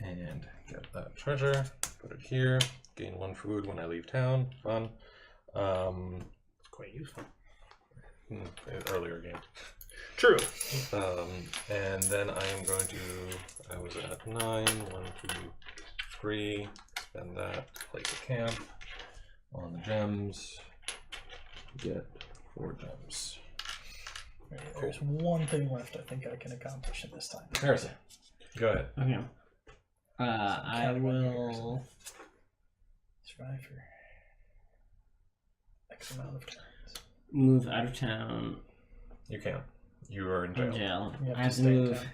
And get that treasure. Put it here. Gain 1 food when I leave town. Fun. It's quite useful. Earlier game. True. And then I am going to. I was at 9. 1, 2, 3. Spend that. Place a camp on the gems. Get 4 gems. There's one thing left I think I can accomplish at this time. Harrison, go ahead. Okay. I will survive for X amount of times. move out of town. You can. You are in In jail. jail. You have I to have to stay in move. town.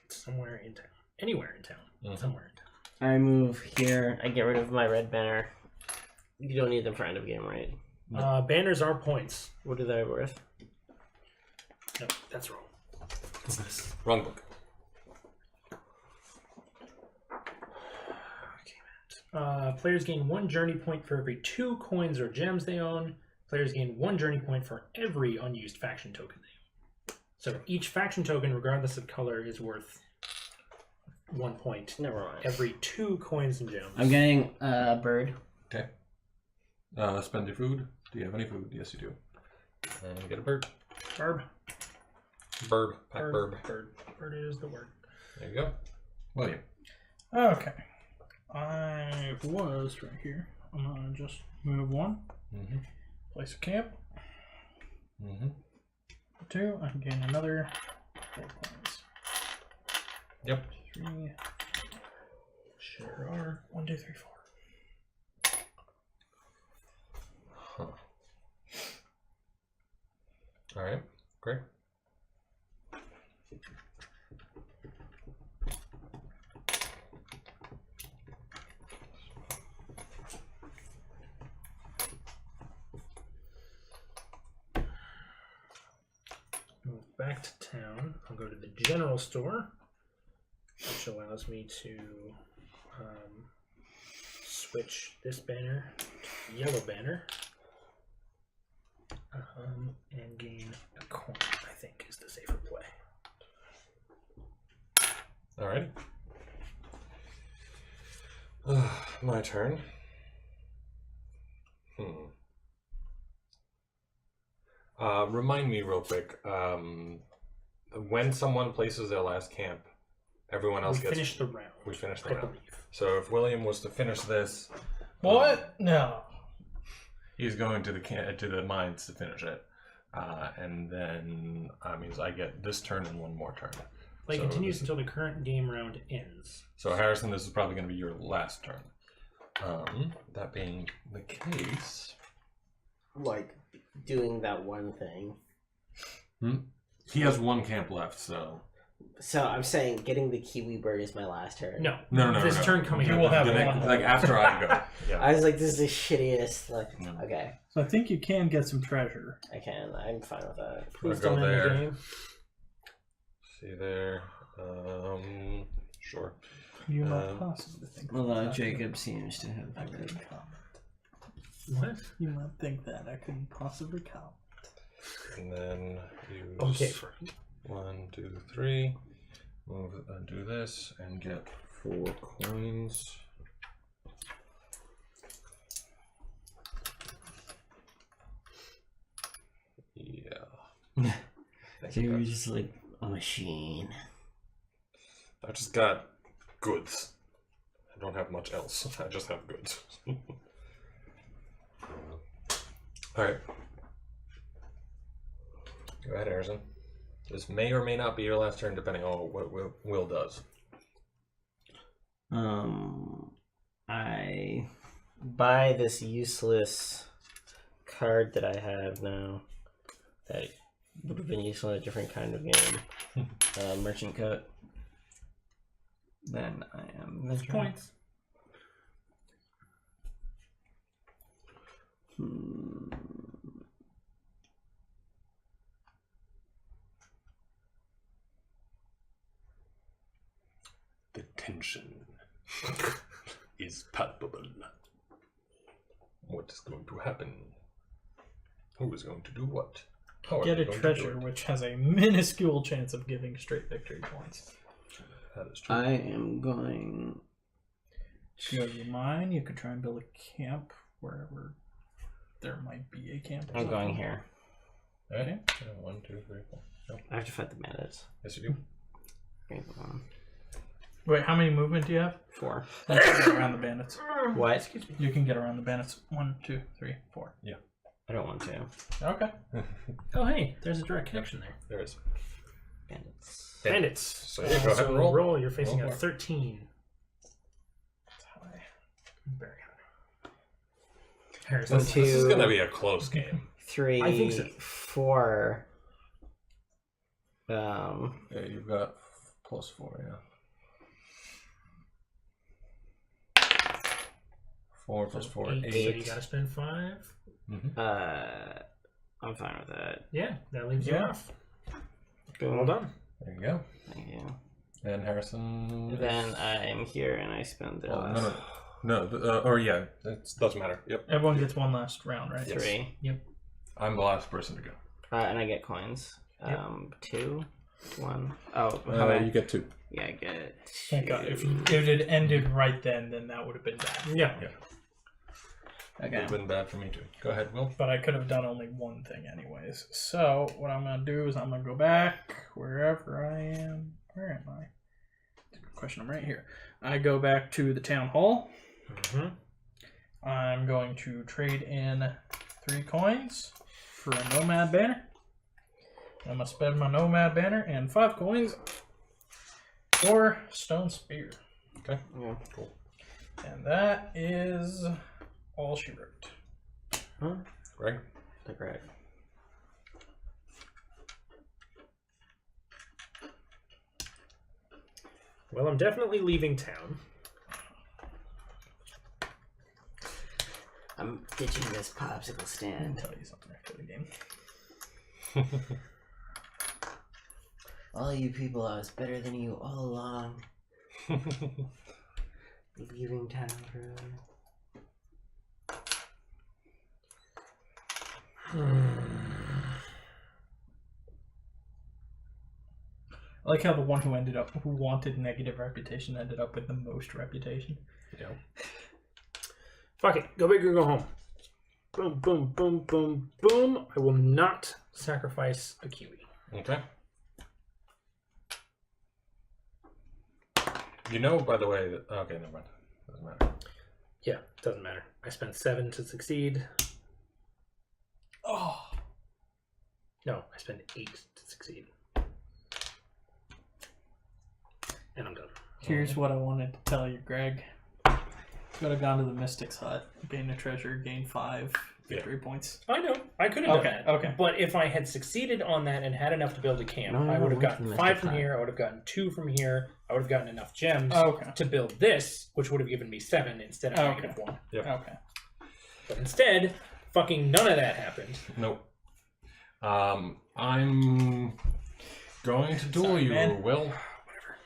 Somewhere in town. Anywhere in town. Mhm. Somewhere in town. I move here. I get rid of my red banner. You don't need them for end of game, right? Banners are points. What are they worth? No, that's wrong. What's this? Wrong book. Players gain 1 journey point for every 2 coins or gems they own. Players gain 1 journey point for every unused faction token they own. So each faction token, regardless of color, is worth 1 point. Never mind. Every 2 coins and gems. I'm getting a bird. Okay. Spend your food. Do you have any food? Yes, you do. And get a bird. Barb. Burb. Pack burb. Bird is the word. There you go. William. Okay. I was right here. I'm gonna just move 1. Mm-hmm. Place a camp. Mm-hmm. 2. I can gain another 4 points. Yep. 3. Sure are. 1, 2, 3, 4. Huh. All right. Great. Move back to town. I'll go to the general store, which allows me to switch this banner to yellow banner and gain a coin, I think is the safer play. All right. My turn. Remind me real quick. When someone places their last camp, everyone else We gets. finished the round. We finished I the round. believe. So if William was to finish this, What? No. he's going to the mines to finish it, and then means I get this turn and 1 more turn. Play So continues this- until the current game round ends. So Harrison, this is probably going to be your last turn. That being the case, Like doing that one thing. he has 1 camp left. So So I'm saying getting the kiwi bird is my last turn. No. no. This turn coming You up. will have The one. like after I go. Yeah. I was like, this is the shittiest. Like, No. okay, So I think you can get some treasure. I can. I'm fine with that. Please I'll go don't end the there. game. See there. Sure. You might possibly think. Although that. Jacob seems to have. I couldn't comment. What? You might think that I couldn't possibly comment. And then use Okay, friend. 1, 2, 3. Move and do this and get 4 coins. Yeah. So you're just like a machine. I just got goods. I don't have much else. I just have goods. Alright. Go ahead, Harrison. This may or may not be your last turn, depending on what Will does. I buy this useless card that I have now that would have been useful in a different kind of game. Merchant coat. Then I am That's points. The tension is palpable. What is going to happen? Who is going to do what? Oh, get a we're going to do treasure it. which has a minuscule chance of giving straight victory points. That is true. I am going. If you have your mine, you could try and build a camp wherever there might be a camp. or I'm going something. here. Alright. Yeah, 1, 2, 3, 4. No. I have to fight the bandits. Yes, you do. Okay, Wait, how many movement do you have? 4. You can get around the bandits. What? You can get around the bandits. 1, 2, 3, 4. I don't want to. Okay. Oh, hey, there's a direct connection there. There is. Bandits. Bandits. So yeah, go ahead and roll. Roll. You're facing Roll a for it. 13. Very high. Harrison. One, This is two. going to be a close game. 3, I think so. 4. Yeah, you've got +4, yeah. 4 plus 4, 8. 8. So you gotta spend 5. I'm fine with that. Yeah, that leaves you Yeah. off. Boom. Well done. There you go. Thank you. And Harrison. Then I'm here and I spend the Oh, last or yeah, It doesn't matter. Yep. Everyone gets one last round, right? 3. I'm the last person to go. And I get coins. 2, 1. Oh, how You about get 2. yeah, I get it. Thank God. If it had ended right then that would have been bad. Yeah. It would Okay. have been bad for me too. Go ahead, Will. But I could have done only one thing anyways. So what I'm gonna do is I'm gonna go back wherever I am. Where am I? That's a good question. I'm right here. I go back to the town hall. I'm going to trade in 3 coins for a nomad banner. I'm gonna spend my nomad banner and 5 coins for stone spear. Okay. Yeah. Cool. And that is all she wrote. Huh? Greg. The Greg. Well, I'm definitely leaving town. I'm ditching this popsicle I can stand. tell you something after the game. All you people, I was better than you all along. Leaving town early. I like how the one who wanted negative reputation ended up with the most reputation. Yeah. Fuck it. Go big or go home. Boom, boom, boom, boom, boom. I will not sacrifice a kiwi. Okay. You know, by the way, that okay, never mind. Doesn't matter. Yeah, doesn't matter. I spent 7 to succeed. Oh, No, I spent 8 to succeed. And I'm done. here's what I wanted to tell you, Greg. Could have gone to the Mystic's Hut, gain a treasure, gain 5 victory points. I know. I could have Okay, done that. okay. But if I had succeeded on that and had enough to build a camp, No, I would no, have gotten wait 5 for from the here. I would have gotten 2 from here. I would have gotten enough gems Okay. to build this, which would have given me 7 instead of Okay. -1. Okay. But instead, fucking none of that happened. Nope. I'm going to duel Sorry, you, man. Will.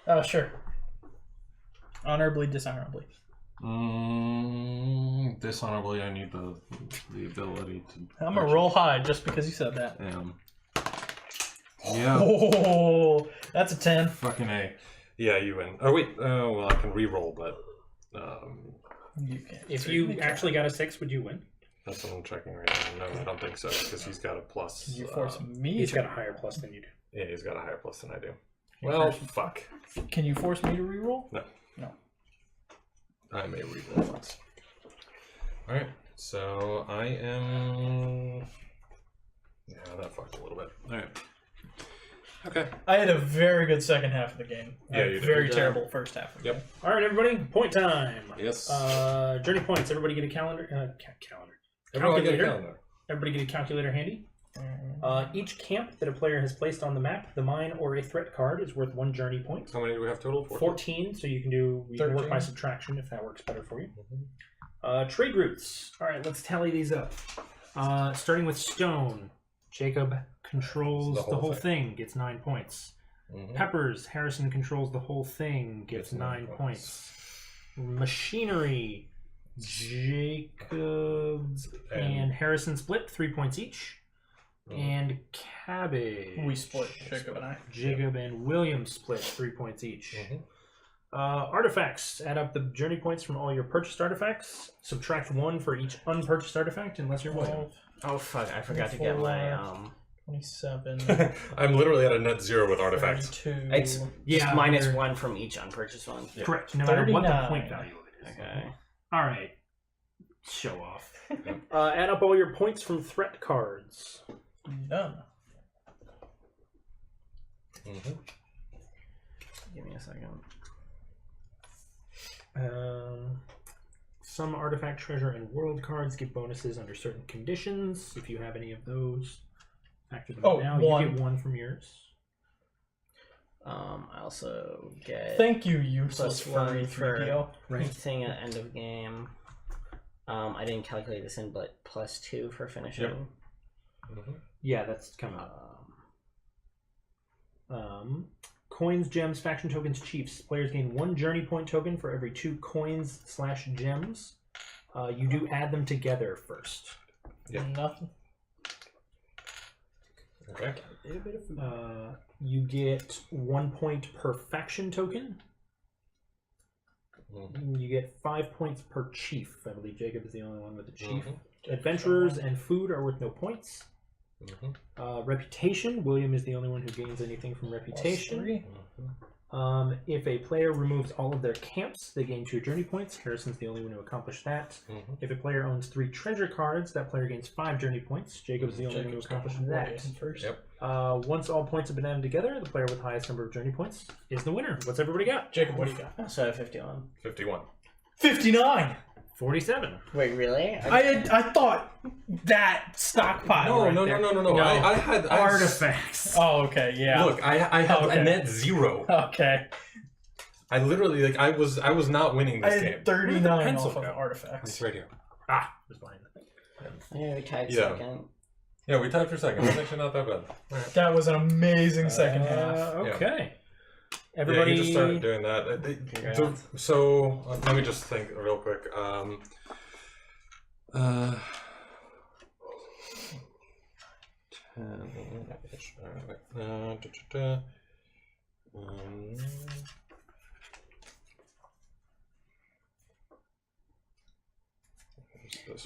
Oh, sure. Honorably, dishonorably. Dishonorably, I need the ability to. I'm gonna roll high just because you said that. Yeah. Oh, that's a 10. Fucking A. Yeah, you win. Oh wait. Well, I can re-roll, but You can't. If you actually got a 6, would you win? that's what I'm checking right now. No, I don't think so because he's got a plus. You force me He's to. got a higher plus than you do. Yeah, he's got a higher plus than I do. You Well, force- fuck. Can you force me to reroll? No. No. I may re-roll once. All right. So I am. Yeah, that fucked a little bit. All right. Okay. I had a very good second half of the game. Yeah, A you did. very Good job. terrible first half of the Yep. game. All right, everybody, point time. Yes. Journey points. Everybody get a calendar. Calendar. Everyone get a Calculator. calendar. Everybody get a calculator handy. Each camp that a player has placed on the map, the mine or a threat card, is worth 1 journey point. How many do we have total? 14, so you can work by 13. subtraction if that works better for you. Trade routes. All right, let's tally these up. Starting with stone, Jacob controls The the whole whole thing, gets 9 points. Mhm. Peppers, Harrison controls the whole thing, gets 9 points. Machinery, Jacobs and Harrison split 3 points each. and cabbage. We split, Jacob and I. Jacob and William split 3 points each. Artifacts. Add up the journey points from all your purchased artifacts. Subtract 1 for each unpurchased artifact, unless you're William. Oh fuck! I forgot to get my 27. I'm literally at a net 0 with artifacts. 32. It's just minus 1 from each unpurchased one. Yeah. Correct. No matter what the 39. point value of it is. Okay. All right. Show off. Add up all your points from threat cards. Done. Give me a second. Some artifact, treasure, and world cards give bonuses under certain conditions. If you have any of those, factor them in now. one. You get 1 from yours. I also get Thank you, useless +1 furry for 3PO. anything at end of game. I didn't calculate this in, but +2 for finishing. Yeah, that's coming up. Coins, gems, faction tokens, chiefs. Players gain 1 journey point token for every 2 coins/gems. You do add them together first. Yeah. Nothing. Okay. You get 1 point per faction token. You get 5 points per chief. I believe Jacob is the only one with the chief. Adventurers and food are worth no points. Reputation. William is the only one who gains anything from reputation. +3. If a player removes all of their camps, they gain 2 journey points. Harrison's the only one who accomplished that. If a player owns 3 treasure cards, that player gains 5 journey points. Jacob's the only one who accomplished that. First. Yep. Once all points have been added together, the player with the highest number of journey points is the winner. What's everybody got? Jacob, what do you got? So I have 51. 51. 59. 47. Wait, really? I thought that stockpile. No. I had Artifacts. Oh, okay, yeah. Look, I had Okay. a net 0. Okay. I literally I was not winning I this game. had 39 pencil off of go? artifacts. It's right here. Just behind the thing. Yeah, we tied Yeah. second. Yeah, we tied for second. It's actually not that bad. That was an amazing second half. Okay. Yeah, Everybody. he just started doing that. So let me just think real quick.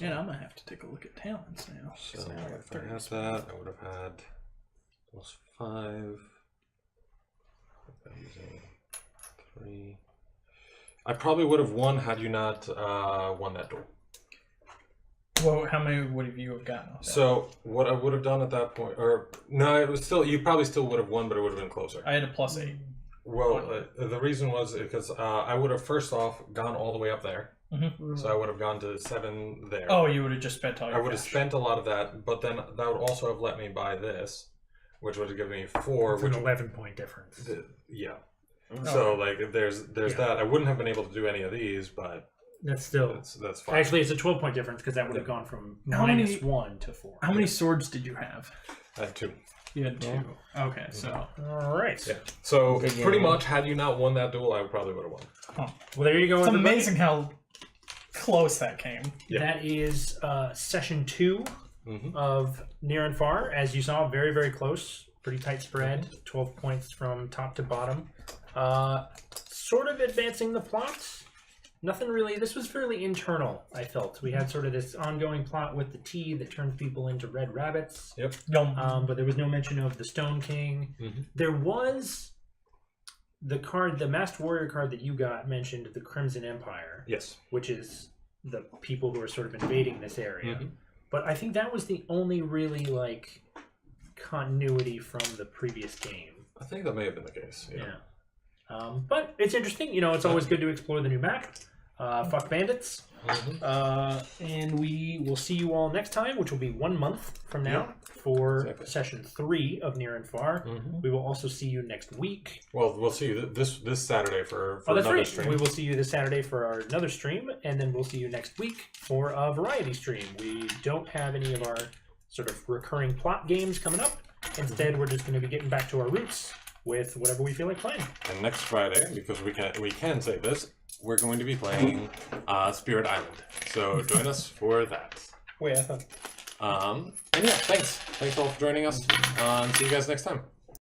And I'm gonna have to take a look at talents now. So Now we're at if I 30. had that, I would have had +5. I'm using 3. I probably would have won had you not won that duel. Well, how many would you have gotten off that? So what I would have done at that point, or no, it was still, you probably still would have won, but it would have been closer. I had a +8. Well, the reason was because I would have first off gone all the way up there. So I would have gone to 7 there. Oh, you would have just spent all your I would have cash. spent a lot of that, but then that would also have let me buy this, which would have given me 4. It's an 11-point difference. Yeah. So like there's that. I wouldn't have been able to do any of these, but That's still. that's fine. Actually, it's a 12-point difference because that would have gone from How many- -1 to 4. How many swords did you have? I had 2. You had 2. Okay, so All right. Yeah. So Good pretty game. much, had you not won that duel, I probably would have won. Well, there you go. it's everybody. amazing how close that came. Yeah. That is session 2 of Near and Far. As you saw, very, very close. Pretty tight spread. 12 points from top to bottom. Sort of advancing the plot. Nothing really. This was fairly internal, I felt. We had sort of this ongoing plot with the tea that turns people into red rabbits. Yep. But there was no mention of the Stone King. There was the card, the Masked Warrior card that you got mentioned, the Crimson Empire. Yes. Which is the people who are sort of invading this area. But I think that was the only really like continuity from the previous game. I think that may have been the case. Yeah. But it's interesting. You know, it's always good to explore the new map. Fuck bandits. And we will see you all next time, which will be 1 month from now for session 3 of Near and Far. We will also see you next week. Well, we'll see you this Saturday for Oh, that's another right. stream. We will see you this Saturday for our another stream, and then we'll see you next week for a variety stream. We don't have any of our sort of recurring plot games coming up. Instead, we're just going to be getting back to our roots with whatever we feel like playing. And next Friday, because we can say this, we're going to be playing Spirit Island. So join us for that. Wait, I thought And yeah, thanks all for joining us. See you guys next time.